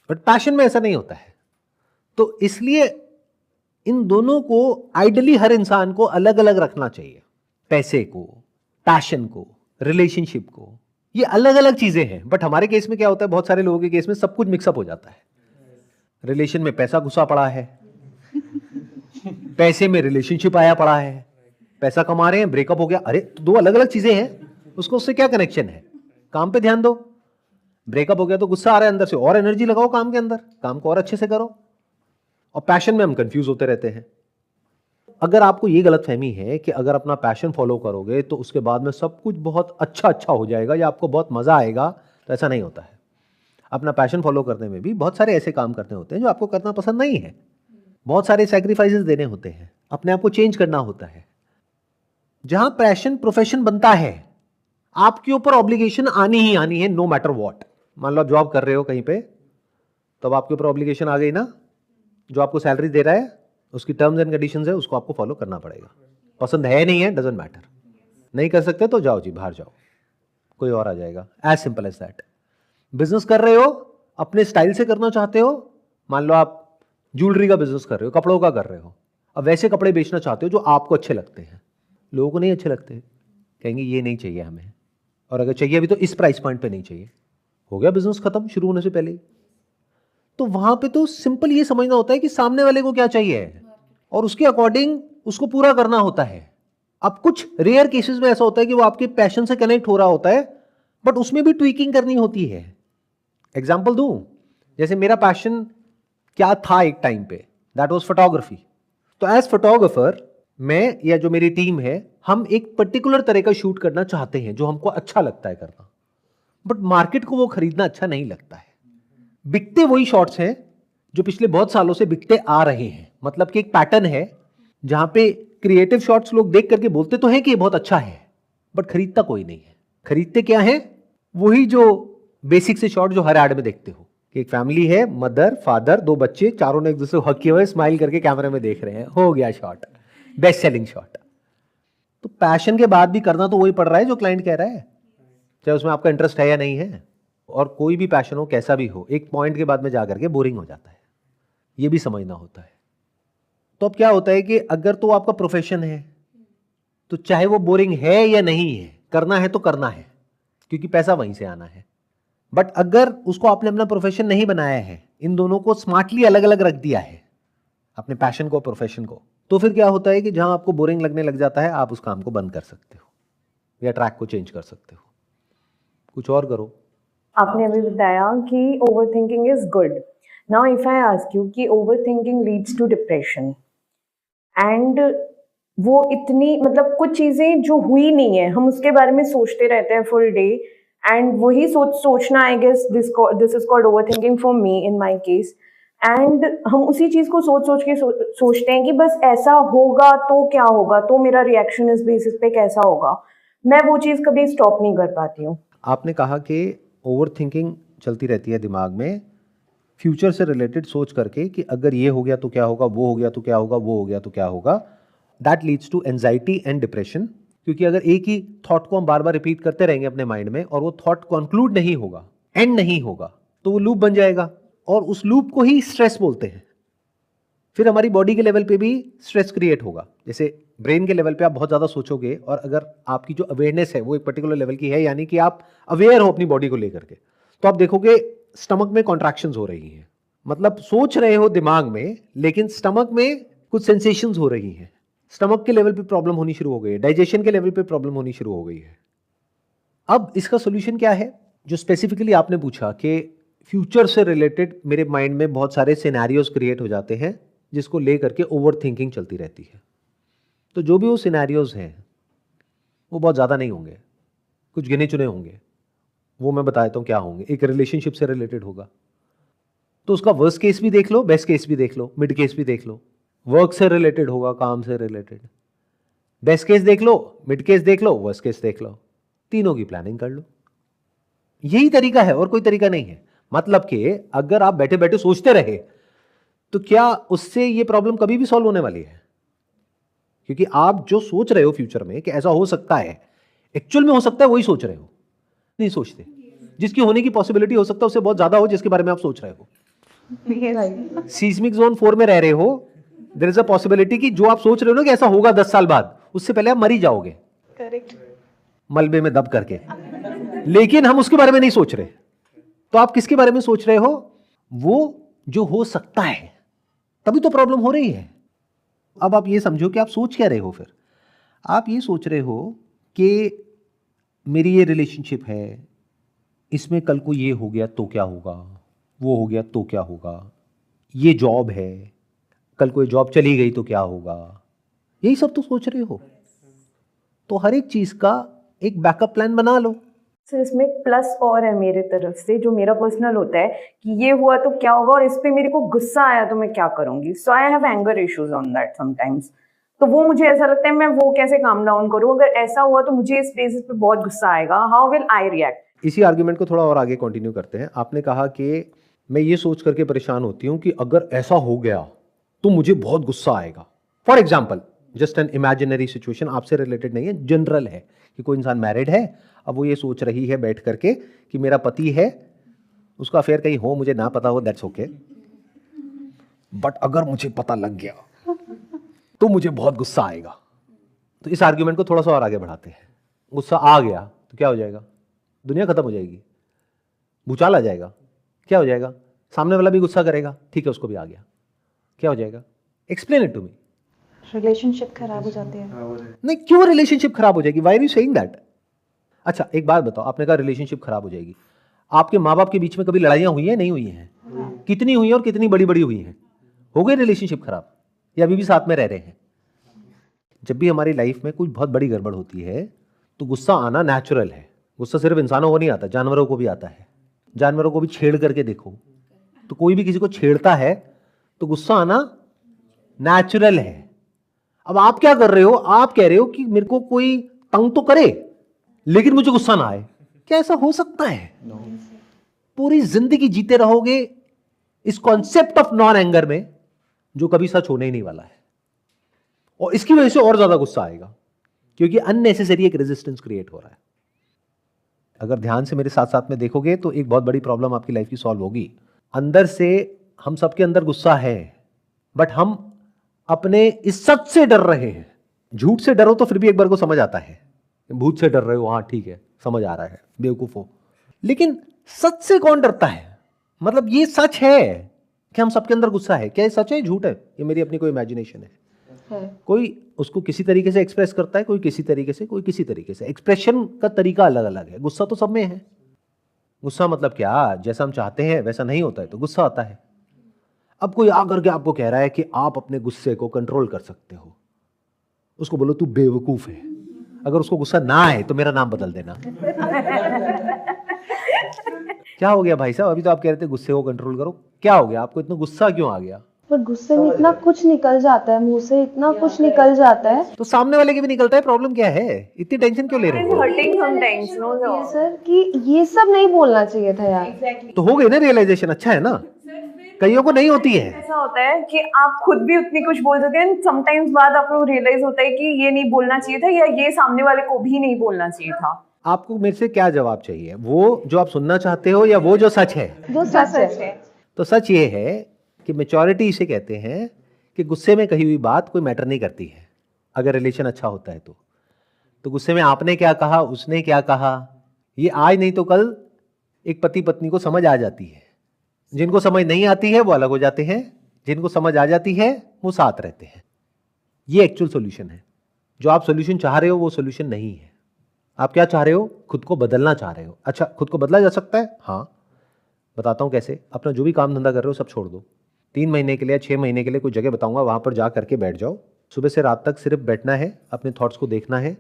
बट पैशन में ऐसा नहीं होता है। तो इसलिए इन दोनों को आइडियली हर इंसान को अलग अलग रखना चाहिए। पैसे को, पैशन को, रिलेशनशिप को, ये अलग अलग चीजें हैं। बट हमारे केस में क्या होता है, बहुत सारे लोगों के केस में सब कुछ मिक्सअप हो जाता है। रिलेशन में पैसा घुसा पड़ा है, पैसे में रिलेशनशिप आया पड़ा है, पैसा कमा रहे हैं, ब्रेकअप हो गया। अरे तो दो अलग अलग चीजें हैं, उसको उससे क्या कनेक्शन है? काम पे ध्यान दो। ब्रेकअप हो गया तो गुस्सा आ रहा है अंदर से, और एनर्जी लगाओ काम के अंदर, काम को और अच्छे से करो। और पैशन में हम कंफ्यूज होते रहते हैं। अगर आपको ये गलतफहमी है कि अगर अपना पैशन फॉलो करोगे तो उसके बाद में सब कुछ बहुत अच्छा हो जाएगा या आपको बहुत मजा आएगा, तो ऐसा नहीं होता है। अपना पैशन फॉलो करने में भी बहुत सारे ऐसे काम करने होते हैं जो आपको करना पसंद नहीं है। बहुत सारे सैक्रिफाइसेस देने होते हैं, अपने आप को चेंज करना होता है। जहां पैशन प्रोफेशन बनता है, आपके ऊपर ऑब्लिगेशन आनी ही आनी है, नो मैटर व्हाट। मान लो आप जॉब कर रहे हो कहीं पे, तो अब आपके ऊपर ऑब्लिगेशन आ गई ना, जो आपको सैलरी दे रहा है उसकी टर्म्स एंड कंडीशंस है, उसको आपको फॉलो करना पड़ेगा। पसंद है नहीं है, डजंट मैटर। नहीं कर सकते तो जाओ जी, बाहर जाओ, कोई और आ जाएगा। As simple as that. Business कर रहे हो, अपने स्टाइल से करना चाहते हो, मान लो आप ज्वेलरी का बिजनेस कर रहे हो, कपड़ों का कर रहे हो, अब वैसे कपड़े बेचना चाहते हो जो आपको अच्छे लगते हैं, लोगों को नहीं अच्छे लगते, कहेंगे ये नहीं चाहिए हमें, और अगर चाहिए भी तो इस प्राइस पॉइंट पे नहीं चाहिए। हो गया बिजनेस खत्म शुरू होने से पहले ही। तो वहां पे तो सिंपल ये समझना होता है कि सामने वाले को क्या चाहिए और उसके अकॉर्डिंग उसको पूरा करना होता है। अब कुछ रेयर केसेस में ऐसा होता है कि वो आपके पैशन से कनेक्ट हो रहा होता है, बट उसमें भी ट्वीकिंग करनी होती है। एग्जाम्पल दूं, जैसे मेरा पैशन क्या था एक टाइम पे, दैट वाज फोटोग्राफी। तो एज फोटोग्राफर मैं या जो मेरी टीम है, हम एक पर्टिकुलर तरह का शूट करना चाहते हैं जो हमको अच्छा लगता है करना, बट मार्केट को वो खरीदना अच्छा नहीं लगता है। बिकते वही शॉट्स हैं जो पिछले बहुत सालों से बिकते आ रहे हैं। मतलब कि एक पैटर्न है जहां पे क्रिएटिव शॉट्स लोग देख करके बोलते तो हैं कि ये बहुत अच्छा है, बट खरीदता कोई नहीं है। खरीदते क्या है? वही जो बेसिक से शॉट जो हर एड में देखते हो कि एक फैमिली है, मदर फादर दो बच्चे, चारों ने एक दूसरे को हक किए हुए स्माइल करके कैमरे में देख रहे हैं, हो गया शॉट, बेस्ट सेलिंग शॉट। तो पैशन के बाद भी करना तो वही पड़ रहा है जो क्लाइंट कह रहा है, चाहे उसमें आपका इंटरेस्ट है या नहीं है। और कोई भी पैशन हो, कैसा भी हो, एक पॉइंट के बाद में जाकर के बोरिंग हो जाता है, ये भी समझना होता है। तो अब क्या होता है कि अगर तो आपका प्रोफेशन है तो चाहे वो बोरिंग है या नहीं है, करना है तो करना है, क्योंकि पैसा वहीं से आना है। बट अगर उसको आपने अपना प्रोफेशन नहीं बनाया है, इन दोनों को स्मार्टली अलग अलग रख दिया है, अपने पैशन को प्रोफेशन को, तो फिर क्या होता है कि जहां आपको बोरिंग लगने लग जाता है, आप उस काम को बंद कर सकते हो या ट्रैक को चेंज कर सकते हो, कुछ और करो। आपने अभी बताया कि overthinking is good. Now if I ask you कि overthinking leads to depression, and वो इतनी मतलब कुछ चीजें जो हुई नहीं है हम उसके बारे में सोचते रहते हैं फुल डे, एंड वही सोचना I guess this is called overthinking for me in my case. And हम उसी चीज को सोच के सोचते हैं कि बस ऐसा होगा तो क्या होगा, तो मेरा रिएक्शन इस बेसिस पे कैसा होगा। मैं वो चीज कभी स्टॉप नहीं कर पाती हूँ। आपने कहा कि ओवरथिंकिंग चलती रहती है दिमाग में, फ्यूचर से रिलेटेड सोच करके कि अगर ये हो गया तो क्या होगा, वो हो गया तो क्या होगा, वो हो गया तो क्या होगा। That leads to anxiety and depression, क्योंकि अगर एक ही थॉट को हम बार बार रिपीट करते रहेंगे अपने माइंड में और वो थॉट कंक्लूड नहीं होगा, एंड नहीं होगा, तो वो लूप बन जाएगा, और उस लूप को ही स्ट्रेस बोलते हैं। फिर हमारी बॉडी के लेवल पे भी स्ट्रेस क्रिएट होगा। जैसे ब्रेन के लेवल पे आप बहुत ज़्यादा सोचोगे, और अगर आपकी जो अवेयरनेस है वो एक पर्टिकुलर लेवल की है, यानी कि आप अवेयर हो अपनी बॉडी को लेकर के, तो आप देखोगे स्टमक में कॉन्ट्रैक्शंस हो रही हैं। मतलब सोच रहे हो दिमाग में, लेकिन स्टमक में कुछ सेंसेशंस हो रही हैं। स्टमक के लेवल पे प्रॉब्लम होनी शुरू हो गई है, डाइजेशन के लेवल पे प्रॉब्लम होनी शुरू हो गई है। अब इसका सोल्यूशन क्या है? जो स्पेसिफिकली आपने पूछा कि फ्यूचर से रिलेटेड मेरे माइंड में बहुत सारे सिनेरियोज क्रिएट हो जाते हैं, जिसको लेकर के ओवर थिंकिंग चलती रहती है। तो जो भी वो सिनेरियोज हैं वो बहुत ज़्यादा नहीं होंगे, कुछ गिने चुने होंगे। वो मैं बता देता हूँ क्या होंगे। एक रिलेशनशिप से रिलेटेड होगा, तो उसका वर्स्ट केस भी देख लो, बेस्ट केस भी देख लो, मिड केस भी देख लो। वर्क से रिलेटेड होगा, काम से रिलेटेड, बेस्ट केस देख लो, मिड केस देख लो, वर्स्ट केस देख लो, तीनों की प्लानिंग कर लो। यही तरीका है और कोई तरीका नहीं है। मतलब कि अगर आप बैठे बैठे सोचते रहे तो क्या उससे ये प्रॉब्लम कभी भी सॉल्व होने वाली है? क्योंकि आप जो सोच रहे हो फ्यूचर में कि ऐसा हो सकता है, एक्चुअल में हो सकता है वही सोच रहे हो, नहीं सोचते। जिसकी होने की पॉसिबिलिटी हो सकता है उससे बहुत ज्यादा हो जिसके बारे में आप सोच रहे हो। सीस्मिक जोन 4 में रह रहे हो, देयर इज अ पॉसिबिलिटी कि जो आप सोच रहे हो ना कि ऐसा होगा 10 साल बाद, उससे पहले आप मर ही जाओगे। करेक्ट। मलबे में दब करके, लेकिन हम उसके बारे में नहीं सोच रहे। तो आप किसके बारे में सोच रहे हो? वो जो हो सकता है, तभी तो प्रॉब्लम हो रही है। अब आप ये समझो कि आप सोच क्या रहे हो। फिर आप ये सोच रहे हो कि मेरी ये रिलेशनशिप है, इसमें कल को ये हो गया तो क्या होगा, वो हो गया तो क्या होगा, ये जॉब है, कल को ये जॉब चली गई तो क्या होगा, यही सब तो सोच रहे हो। तो हर एक चीज का एक बैकअप प्लान बना लो। सर इसमें एक प्लस और है मेरे तरफ से, जो मेरा पर्सनल होता है कि ये हुआ तो क्या होगा और इस पे मेरे को गुस्सा आया तो मैं क्या करूंगी। So I have anger issues on that sometimes. तो वो मुझे ऐसा लगता है मैं वो कैसे काम डाउन करूं, अगर ऐसा हुआ तो मुझे इस बेसिस पे बहुत गुस्सा आएगा, हाउ विल आई रिएक्ट। इसी आर्ग्यूमेंट को थोड़ा और आगे कंटिन्यू करते हैं। आपने कहा कि मैं ये सोच करके परेशान होती हूं कि अगर ऐसा हो गया तो मुझे बहुत गुस्सा आएगा। For example, just an imaginary situation, आपसे रिलेटेड नहीं है, जनरल है कि कोई इंसान मैरिड है, अब वो ये सोच रही है बैठ करके कि मेरा पति है, उसका अफेयर कहीं हो, मुझे ना पता हो, दैट्स ओके, बट अगर मुझे पता लग गया तो मुझे बहुत गुस्सा आएगा। तो इस आर्ग्यूमेंट को थोड़ा सा और आगे बढ़ाते हैं। गुस्सा आ गया तो क्या हो जाएगा? दुनिया खत्म हो जाएगी, भूचाल आ जाएगा, क्या हो जाएगा? सामने वाला भी गुस्सा करेगा, ठीक है उसको भी आ गया, क्या हो जाएगा? Explain it to me. Relationship खराब हो जाती है। नहीं, क्यों रिलेशनशिप खराब हो जाएगी? Why are you saying that? अच्छा एक बात बताओ, आपने कहा रिलेशनशिप खराब हो जाएगी, आपके माँ बाप के बीच में कभी लड़ाइयाँ हुई हैं? नहीं हुई हैं? कितनी हुई हैं और कितनी बड़ी बड़ी हुई हैं? हो गई रिलेशनशिप खराब या अभी भी साथ में रह रहे हैं? जब भी हमारी लाइफ में कुछ बहुत बड़ी गड़बड़ होती है तो गुस्सा आना नेचुरल है। गुस्सा सिर्फ इंसानों को नहीं आता, जानवरों को भी आता है। जानवरों को भी छेड़ करके देखो, तो कोई भी किसी को छेड़ता है तो गुस्सा आना नेचुरल है। अब आप क्या कर रहे हो? आप कह रहे हो कि मेरे को कोई तंग तो करे लेकिन मुझे गुस्सा ना आए। क्या ऐसा हो सकता है? पूरी जिंदगी जीते रहोगे इस कॉन्सेप्ट ऑफ नॉन एंगर में, जो कभी सच होने ही नहीं वाला है, और इसकी वजह से और ज्यादा गुस्सा आएगा क्योंकि अननेसेसरी एक रेजिस्टेंस क्रिएट हो रहा है। अगर ध्यान से मेरे साथ साथ में देखोगे तो एक बहुत बड़ी प्रॉब्लम आपकी लाइफ की सॉल्व होगी। अंदर से हम सबके अंदर गुस्सा है, बट हम अपने इस सच से डर रहे हैं। झूठ से डरो तो फिर भी एक बार को समझ आता है, भूत से डर रहे हो, हाँ ठीक है समझ आ रहा है, बेवकूफ हो। लेकिन सच से कौन डरता है? मतलब ये सच है कि हम सबके अंदर गुस्सा है। क्या ये सच है, झूठ है? ये मेरी अपनी कोई इमेजिनेशन है। कोई उसको किसी तरीके से एक्सप्रेस करता है, कोई किसी तरीके से, कोई किसी तरीके से। एक्सप्रेशन का तरीका अलग अलग है। गुस्सा तो सब में है। गुस्सा मतलब क्या? जैसा हम चाहते हैं वैसा नहीं होता है तो गुस्सा आता है। अब कोई आकर के आपको कह रहा है कि आप अपने गुस्से को कंट्रोल कर सकते हो, उसको बोलो तू बेवकूफ है। अगर उसको गुस्सा ना आए तो मेरा नाम बदल देना। क्या हो गया भाई साहब? अभी तो आप कह रहे थे गुस्से को कंट्रोल करो, क्या हो गया? आपको इतना गुस्सा क्यों आ गया? पर गुस्से में इतना कुछ निकल जाता है, मुंह से इतना कुछ निकल जाता है। तो सामने वाले के भी निकलता है, प्रॉब्लम क्या है? इतनी टेंशन क्यों ले रहे हो? हर्टिंग समटाइम्स नो ये सर कि ये सब नहीं बोलना चाहिए था यार। तो हो गई ना रियलाइजेशन, अच्छा है ना? कईयों को नहीं होती है। ऐसा होता है कि आप खुद भी उतनी कुछ बोल देते हैं, समटाइम्स बाद आपको रियलाइज होता है कि ये नहीं बोलना चाहिए था, या ये सामने वाले को भी नहीं बोलना चाहिए था। आपको मेरे से क्या जवाब चाहिए? वो जो आप सुनना चाहते हो या वो जो सच है? जो सच है। तो सच ये है कि मैच्योरिटी इसे कहते हैं कि गुस्से में कही हुई बात कोई मैटर नहीं करती है अगर रिलेशन अच्छा होता है तो गुस्से में आपने क्या कहा, उसने क्या कहा, ये आज नहीं तो कल एक पति पत्नी को समझ आ जाती है। जिनको समझ नहीं आती है वो अलग हो जाते हैं, जिनको समझ आ जाती है वो साथ रहते हैं। ये एक्चुअल सॉल्यूशन है। जो आप सॉल्यूशन चाह रहे हो वो सॉल्यूशन नहीं है। आप क्या चाह रहे हो? खुद को बदलना चाह रहे हो। अच्छा, खुद को बदला जा सकता है? हाँ, बताता हूँ कैसे। अपना जो भी काम धंधा कर रहे हो सब छोड़ दो। 3 महीने के लिए, 6 महीने के लिए कोई जगह बताऊंगा, वहां पर जा करके बैठ जाओ। सुबह से रात तक सिर्फ बैठना है, अपने थॉट्स को देखना है,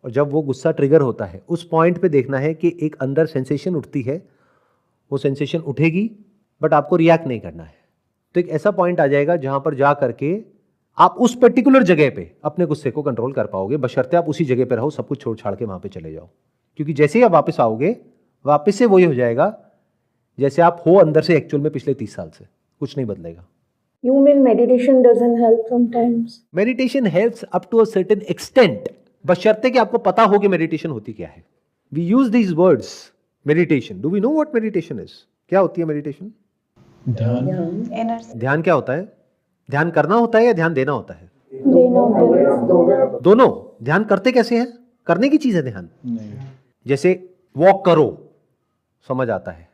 और जब वो गुस्सा ट्रिगर होता है उस पॉइंट पे देखना है कि एक अंदर सेंसेशन उठती है। वो सेंसेशन उठेगी बट आपको रिएक्ट नहीं करना है। तो एक ऐसा पॉइंट आ जाएगा जहां पर जा करके आप उस पर्टिकुलर जगह पे अपने गुस्से को कंट्रोल कर पाओगे, बशर्ते आप उसी जगह पे रहो, सब कुछ छोड़ छाड़ के वहां पे चले जाओ। क्योंकि जैसे ही आप वापस आओगे, वापस से वही हो जाएगा जैसे आप हो अंदर से एक्चुअल में पिछले 30 साल से। कुछ नहीं बदलेगा। You mean meditation doesn't help sometimes? Meditation helps up to a certain extent, बशर्ते कि आपको पता हो कि मेडिटेशन होती क्या है। We use these words, meditation. Do we know what meditation is? क्या होती है मेडिटेशन? ध्यान क्या होता है? ध्यान करना होता है या ध्यान देना होता है? दोनों। ध्यान करते कैसे हैं? करने की चीज है ध्यान? नहीं। जैसे वॉक करो समझ आता है,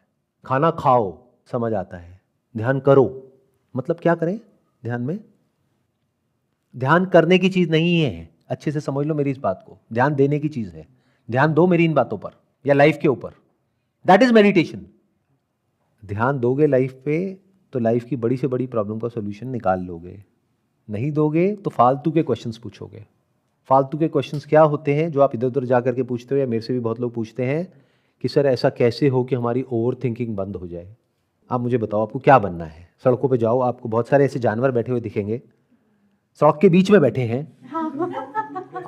खाना खाओ समझ आता है, ध्यान करो मतलब क्या करें ध्यान में? ध्यान करने की चीज नहीं है, अच्छे से समझ लो मेरी इस बात को, ध्यान देने की चीज है। ध्यान दो मेरी इन बातों पर या लाइफ के ऊपर, दैट इज मेडिटेशन। ध्यान दोगे लाइफ पे तो लाइफ की बड़ी से बड़ी प्रॉब्लम का सॉल्यूशन निकाल लोगे, नहीं दोगे तो फालतू के क्वेश्चंस पूछोगे। फालतू के क्वेश्चंस क्या होते हैं जो आप इधर उधर जा करके पूछते हो, या मेरे से भी बहुत लोग पूछते हैं कि सर ऐसा कैसे हो कि हमारी ओवर थिंकिंग बंद हो जाए। आप मुझे बताओ आपको क्या बनना है? सड़कों पे जाओ, आपको बहुत सारे ऐसे जानवर बैठे हुए दिखेंगे, सड़क के बीच में बैठे हैं,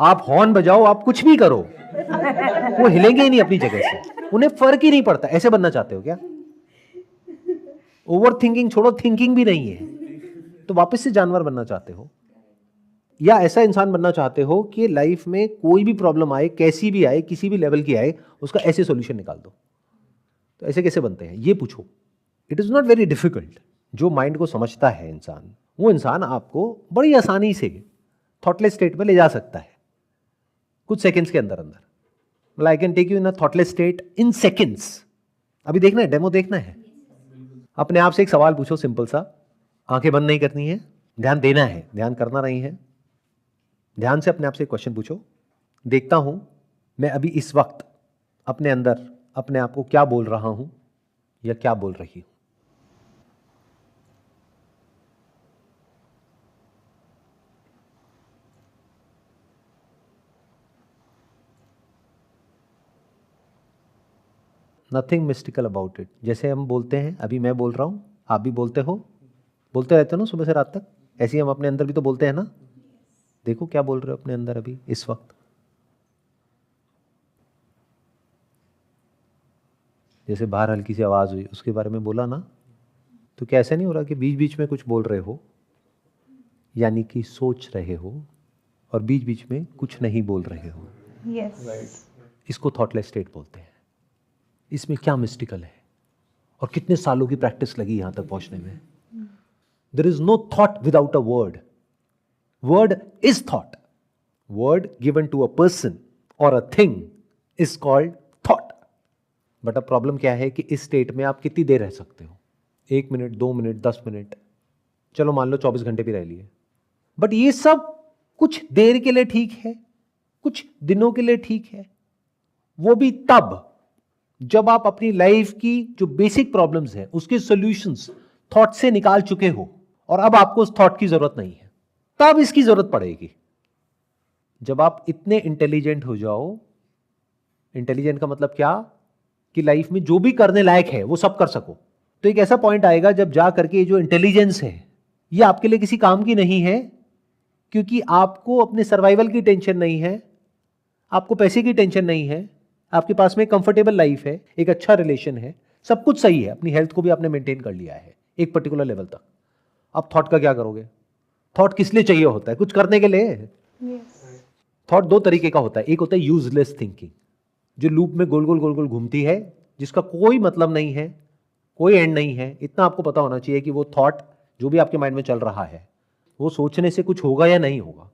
आप हॉर्न बजाओ, आप कुछ भी करो, वो हिलेंगे ही नहीं अपनी जगह से, उन्हें फर्क ही नहीं पड़ता। ऐसे बनना चाहते हो क्या? ओवर थिंकिंग छोड़ो, थिंकिंग भी नहीं है तो वापस से जानवर बनना चाहते हो? या ऐसा इंसान बनना चाहते हो कि लाइफ में कोई भी प्रॉब्लम आए, कैसी भी आए, किसी भी लेवल की आए, उसका ऐसे सॉल्यूशन निकाल दो? तो ऐसे कैसे बनते हैं ये पूछो। It is not very difficult. जो माइंड को समझता है इंसान, वो इंसान आपको बड़ी आसानी से थॉटलेस स्टेट में ले जा सकता है कुछ सेकंड्स के अंदर अंदर। मतलब I can take you in a thoughtless state in seconds. अभी देखना है, डेमो देखना है। अपने आप से एक सवाल पूछो सिंपल सा, आंखें बंद नहीं करनी है, ध्यान देना है, ध्यान करना नहीं है। ध्यान से अपने आप से एक क्वेश्चन पूछो, देखता हूं मैं अभी इस वक्त अपने अंदर अपने आप को क्या बोल रहा हूं या क्या बोल रही हूं। Nothing mystical about it. जैसे हम बोलते हैं, अभी मैं बोल रहा हूं, आप भी बोलते हो, बोलते रहते हो ना सुबह से रात तक, ऐसे ही हम अपने अंदर भी तो बोलते हैं ना। देखो क्या बोल रहे हो अपने अंदर अभी इस वक्त। जैसे बाहर हल्की सी आवाज हुई, उसके बारे में बोला ना, तो क्या ऐसा नहीं हो रहा कि बीच बीच में कुछ बोल रहे हो, यानी कि सोच रहे हो, और बीच बीच में कुछ नहीं बोल रहे हो? यस। इसको थॉटलेस स्टेट बोलते हैं। इसमें क्या मिस्टिकल है? और कितने सालों की प्रैक्टिस लगी यहां तक पहुंचने में? There is no thought without a word. Word is thought. Word given to a person और a thing is called thought. But अब प्रॉब्लम क्या है कि इस स्टेट में आप कितनी देर रह सकते हो? 1 मिनट, 2 मिनट, 10 मिनट, चलो मान लो 24 घंटे भी रह लिए। बट ये सब कुछ देर के लिए ठीक है, कुछ दिनों के लिए ठीक है, वो भी तब जब आप अपनी लाइफ की जो बेसिक प्रॉब्लम्स हैं उसके सॉल्यूशंस थॉट से निकाल चुके हो, और अब आपको उस थॉट की जरूरत नहीं है, तब इसकी जरूरत पड़ेगी। जब आप इतने इंटेलिजेंट हो जाओ, इंटेलिजेंट का मतलब क्या कि लाइफ में जो भी करने लायक है वो सब कर सको, तो एक ऐसा पॉइंट आएगा जब जा करके जो इंटेलिजेंस है ये आपके लिए किसी काम की नहीं है, क्योंकि आपको अपने सर्वाइवल की टेंशन नहीं है, आपको पैसे की टेंशन नहीं है, आपके पास में कंफर्टेबल लाइफ है, एक अच्छा रिलेशन है, सब कुछ सही है, अपनी हेल्थ को भी आपने मेंटेन कर लिया है एक पर्टिकुलर लेवल तक। अब थॉट का क्या करोगे? थॉट किस लिए चाहिए होता है? कुछ करने के लिए। यस। थॉट दो तरीके का होता है, एक होता है यूजलेस थिंकिंग, जो लूप में गोल गोल गोल गोल घूमती है, जिसका कोई मतलब नहीं है, कोई एंड नहीं है। इतना आपको पता होना चाहिए कि वो थॉट जो भी आपके माइंड में चल रहा है वो सोचने से कुछ होगा या नहीं होगा,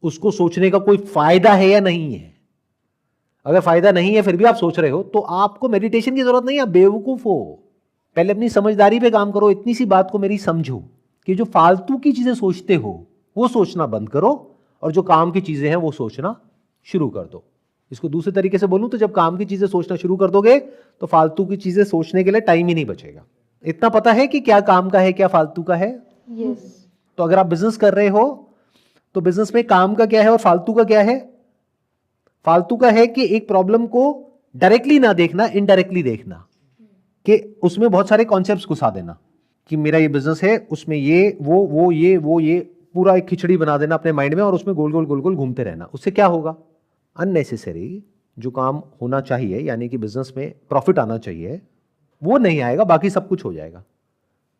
उसको सोचने का कोई फायदा है या नहीं है। अगर फायदा नहीं है फिर भी आप सोच रहे हो तो आपको मेडिटेशन की जरूरत नहीं है, आप बेवकूफ हो। पहले अपनी समझदारी पे काम करो। इतनी सी बात को मेरी समझो कि जो फालतू की चीजें सोचते हो वो सोचना बंद करो, और जो काम की चीजें हैं वो सोचना शुरू कर दो। इसको दूसरे तरीके से बोलूं तो जब काम की चीजें सोचना शुरू कर दोगे तो फालतू की चीजें सोचने के लिए टाइम ही नहीं बचेगा। इतना पता है कि क्या काम का है क्या फालतू का है? यस। तो अगर आप बिजनेस कर रहे हो तो बिजनेस में काम का क्या है और फालतू का क्या है? फालतू का है कि एक प्रॉब्लम को डायरेक्टली ना देखना, इनडायरेक्टली देखना, कि उसमें बहुत सारे कॉन्सेप्ट्स घुसा देना कि मेरा ये बिजनेस है, उसमें ये वो ये पूरा एक खिचड़ी बना देना अपने माइंड में, और उसमें गोल गोल गोल गोल घूमते रहना। उससे क्या होगा? अननेसेसरी जो काम होना चाहिए, यानी कि बिजनेस में प्रॉफिट आना चाहिए, वो नहीं आएगा, बाकी सब कुछ हो जाएगा।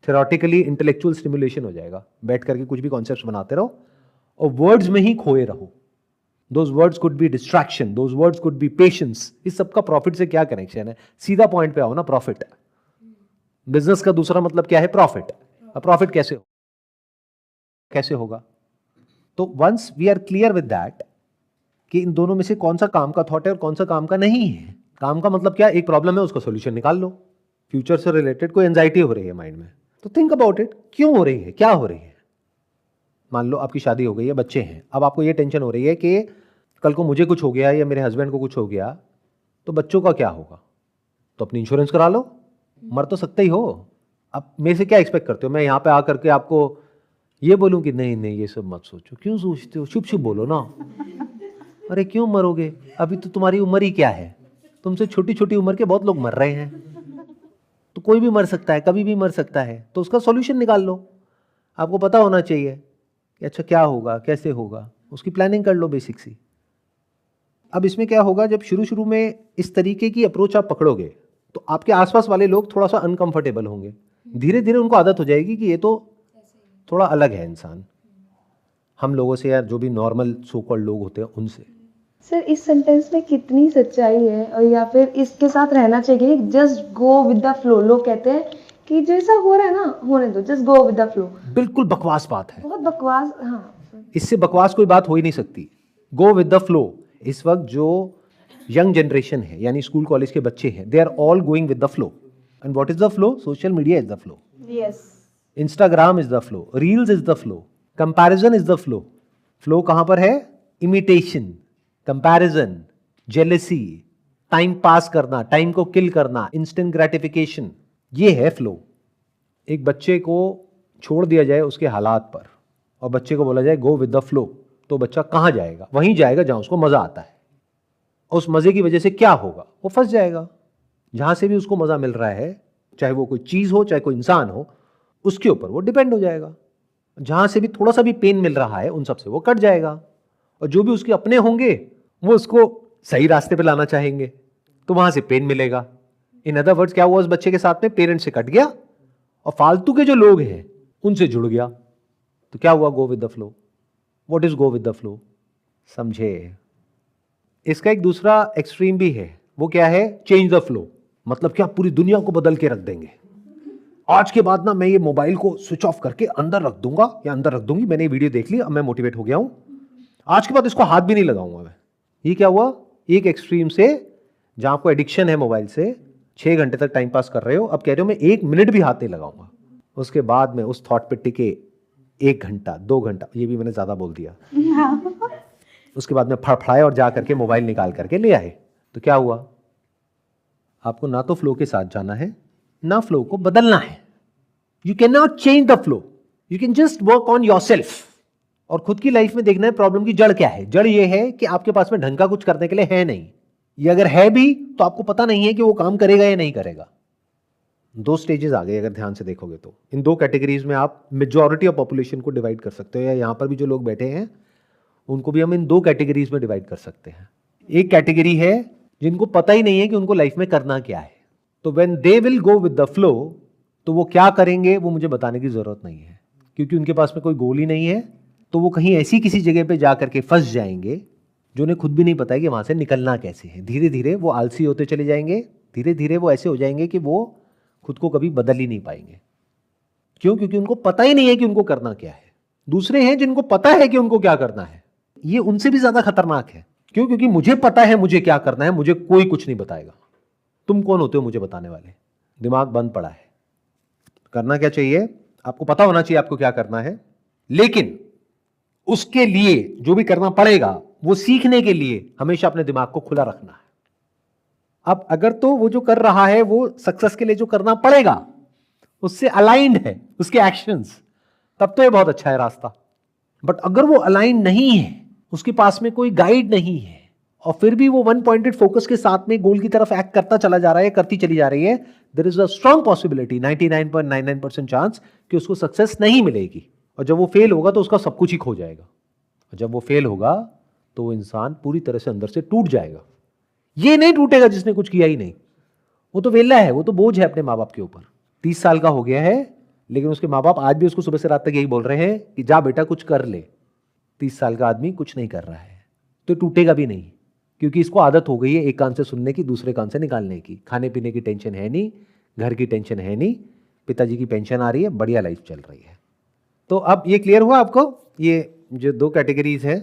थ्योरेटिकली इंटेलेक्चुअल स्टिमुलेशन हो जाएगा, बैठ करके कुछ भी कॉन्सेप्ट्स बनाते रहो और वर्ड्स में ही खोए रहो। Those words could be distraction, those words could be patience। इस सब का प्रॉफिट से क्या कनेक्शन है? सीधा पॉइंट पे आओ ना, प्रॉफिट। बिजनेस का दूसरा मतलब क्या है? प्रॉफिट। अब प्रॉफिट कैसे होगा? तो once we are clear with that, कि इन दोनों में से कौन सा काम का थॉट है और कौन सा काम का नहीं है। काम का मतलब क्या, एक प्रॉब्लम है उसका सोल्यूशन निकाल लो। फ्यूचर से रिलेटेड कोई एंजाइटी हो रही है माइंड में, तो थिंक अबाउट इट, क्यों हो रही है, क्या हो रही है। मान लो आपकी शादी हो गई है, बच्चे हैं, अब आपको ये टेंशन हो रही है कि कल को मुझे कुछ हो गया या मेरे हस्बैंड को कुछ हो गया तो बच्चों का क्या होगा। तो अपनी इंश्योरेंस करा लो, मर तो सकते ही हो। अब मेरे से क्या एक्सपेक्ट करते हो, मैं यहाँ पे आकर के आपको ये बोलूँ कि नहीं नहीं ये सब मत सोचो, क्यों सोचते हो, चुप चुप बोलो ना। अरे क्यों मरोगे, अभी तो तुम्हारी उम्र ही क्या है, तुमसे छोटी छोटी उम्र के बहुत लोग मर रहे हैं। तो कोई भी मर सकता है, कभी भी मर सकता है, तो उसका सॉल्यूशन निकाल लो। आपको पता होना चाहिए कि अच्छा क्या होगा, कैसे होगा, उसकी प्लानिंग कर लो बेसिक सी। अब इसमें क्या होगा, जब शुरू शुरू में इस तरीके की अप्रोच आप पकड़ोगे तो आपके आसपास वाले लोग थोड़ा सा अनकंफर्टेबल होंगे, धीरे धीरे उनको आदत हो जाएगी कि ये तो थोड़ा अलग है इंसान हम लोगों से, या जो भी नॉर्मल सो कॉल्ड लोग होते हैं उनसे। सर इस सेंटेंस में कितनी सच्चाई है, और या फिर इसके साथ रहना चाहिए just go with the flow. लोग कहते हैं कि जैसा हो रहा है ना होने दो, just go with the flow. बिल्कुल बकवास बात है, बहुत बकवास। हाँ इससे बकवास कोई बात हो ही नहीं सकती। गो विद द फ्लो, इस वक्त जो यंग जनरेशन है यानी स्कूल कॉलेज के बच्चे हैं, they are all going with the flow. And what is the flow, social media is the flow, yes, Instagram is the flow, reels is the flow, comparison is the flow. Flow कहां पर है, imitation, comparison, jealousy, time pass करना, टाइम को किल करना, इंस्टेंट ग्रेटिफिकेशन, ये है फ्लो। एक बच्चे को छोड़ दिया जाए उसके हालात पर और बच्चे को बोला जाए गो विद द फ्लो, तो बच्चा कहां जाएगा, वहीं जाएगा जहां उसको मजा आता है। और उस मजे की वजह से क्या होगा, वो फंस जाएगा। जहां से भी उसको मजा मिल रहा है, चाहे वो कोई चीज हो चाहे कोई इंसान हो, उसके ऊपर वो डिपेंड हो जाएगा। जहां से भी थोड़ा सा भी पेन मिल रहा है उन सब से वो कट जाएगा, और जो भी उसके अपने होंगे वो उसको सही रास्ते पे लाना चाहेंगे, तो वहां से पेन मिलेगा। इन अदर वर्ड्स क्या हुआ उस बच्चे के साथ में, पेरेंट्स से कट गया और फालतू के जो लोग हैं उनसे जुड़ गया। तो क्या हुआ, go with the flow. What is go with the flow, समझे। इसका एक दूसरा एक्सट्रीम भी है, वो क्या है, चेंज द फ्लो। मतलब क्या, पूरी दुनिया को बदल के रख देंगे। आज के बाद ना मैं ये मोबाइल को स्विच ऑफ करके अंदर रख दूंगा या अंदर रख दूंगी, मैंने ये वीडियो देख ली, अब मैं मोटिवेट हो गया हूं, आज के बाद इसको हाथ भी नहीं लगाऊंगा मैं। ये क्या हुआ, एक एक्सट्रीम से जहां आपको एडिक्शन है मोबाइल से, 6 घंटे तक टाइम पास कर रहे हो, अब कह रहे हो मैं 1 मिनट भी हाथ नहीं लगाऊंगा। उसके बाद में उस थॉट पे टिके 1 घंटा 2 घंटा, ये भी मैंने ज्यादा बोल दिया। उसके बाद में फड़फड़ाए और जा करके मोबाइल निकाल करके ले आए, तो क्या हुआ, आपको ना तो फ्लो के साथ जाना है ना फ्लो को बदलना है। You can not change the flow, you can just work on yourself. और खुद की लाइफ में देखना है प्रॉब्लम की जड़ क्या है। जड़ ये है कि आपके पास में ढंग का कुछ करने के लिए है नहीं, ये अगर है भी तो आपको पता नहीं है कि वो काम करेगा या नहीं करेगा। 2 स्टेजेस आ गए अगर ध्यान से देखोगे तो। इन 2 कैटेगरीज में आप मेजॉरिटी ऑफ पॉपुलेशन को डिवाइड कर सकते हो, या यहां पर भी जो लोग बैठे हैं उनको भी हम इन 2 कैटेगरीज में डिवाइड कर सकते हैं। एक कैटेगरी है जिनको पता ही नहीं है कि उनको लाइफ में करना क्या है, तो when they will go with the flow, तो वो क्या करेंगे वो मुझे बताने की जरूरत नहीं है, क्योंकि उनके पास में कोई गोल ही नहीं है। तो वो कहीं ऐसी किसी जगह पे जा करके फंस जाएंगे जो उन्हें खुद भी नहीं पता है कि वहां से निकलना कैसे है। धीरे धीरे वो आलसी होते चले जाएंगे, धीरे धीरे वो ऐसे हो जाएंगे कि वो खुद को कभी बदल ही नहीं पाएंगे। क्यों, क्योंकि उनको पता ही नहीं है कि उनको करना क्या है। दूसरे हैं जिनको पता है कि उनको क्या करना है, ये उनसे भी ज्यादा खतरनाक है। क्यों, क्योंकि मुझे पता है मुझे क्या करना है, मुझे कोई कुछ नहीं बताएगा। तुम कौन होते हो मुझे बताने वाले, दिमाग बंद पड़ा है। करना क्या चाहिए, आपको पता होना चाहिए आपको क्या करना है, लेकिन उसके लिए जो भी करना पड़ेगा वो सीखने के लिए हमेशा अपने दिमाग को खुला रखना है। अब अगर तो वो जो कर रहा है वो सक्सेस के लिए जो करना पड़ेगा उससे अलाइंड है उसके एक्शंस, तब तो ये बहुत अच्छा है रास्ता। बट अगर वो अलाइंड नहीं है, उसके पास में कोई गाइड नहीं है, और फिर भी वो 1 पॉइंटेड फोकस के साथ में गोल की तरफ एक्ट करता चला जा रहा है, करती चली जा रही है, there is a strong possibility, 99.99% chance कि उसको सक्सेस नहीं मिलेगी। और जब वो फेल होगा तो उसका सब कुछ ही खो जाएगा। और जब वो फेल होगा तो वो इंसान पूरी तरह से अंदर से टूट जाएगा। ये नहीं टूटेगा जिसने कुछ किया ही नहीं, वो तो वेला है, वो तो बोझ है अपने माँ बाप के ऊपर। 30 साल का हो गया है, लेकिन उसके माँ बाप आज भी उसको सुबह से रात तक यही बोल रहे हैं कि जा बेटा कुछ कर ले। 30 साल का आदमी कुछ नहीं कर रहा है, तो टूटेगा भी नहीं, क्योंकि इसको आदत हो गई है एक कान से सुनने की दूसरे कान से निकालने की। खाने पीने की टेंशन है नहीं, घर की टेंशन है नहीं, पिताजी की पेंशन आ रही है, बढ़िया लाइफ चल रही है। तो अब ये क्लियर हुआ आपको, ये जो 2 कैटेगरीज है।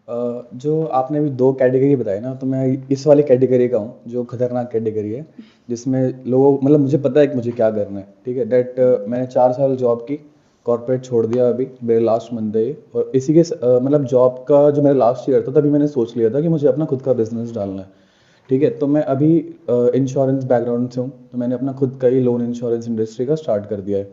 जो आपने अभी दो कैटेगरी बताई ना, तो मैं इस वाली कैटेगरी का हूँ जो खतरनाक कैटेगरी है, जिसमें लोगों मतलब मुझे पता है कि मुझे क्या करना है, ठीक है। दैट मैंने 4 साल जॉब की, कॉर्पोरेट छोड़ दिया अभी, मेरे लास्ट मंथ है ये। और इसी के मतलब जॉब का जो मेरा लास्ट ईयर था, तभी मैंने सोच लिया था कि मुझे अपना खुद का बिजनेस डालना है, ठीक है। तो मैं अभी इंश्योरेंस बैकग्राउंड से हूँ, तो मैंने अपना खुद का ही लोन इंश्योरेंस इंडस्ट्री का स्टार्ट कर दिया है।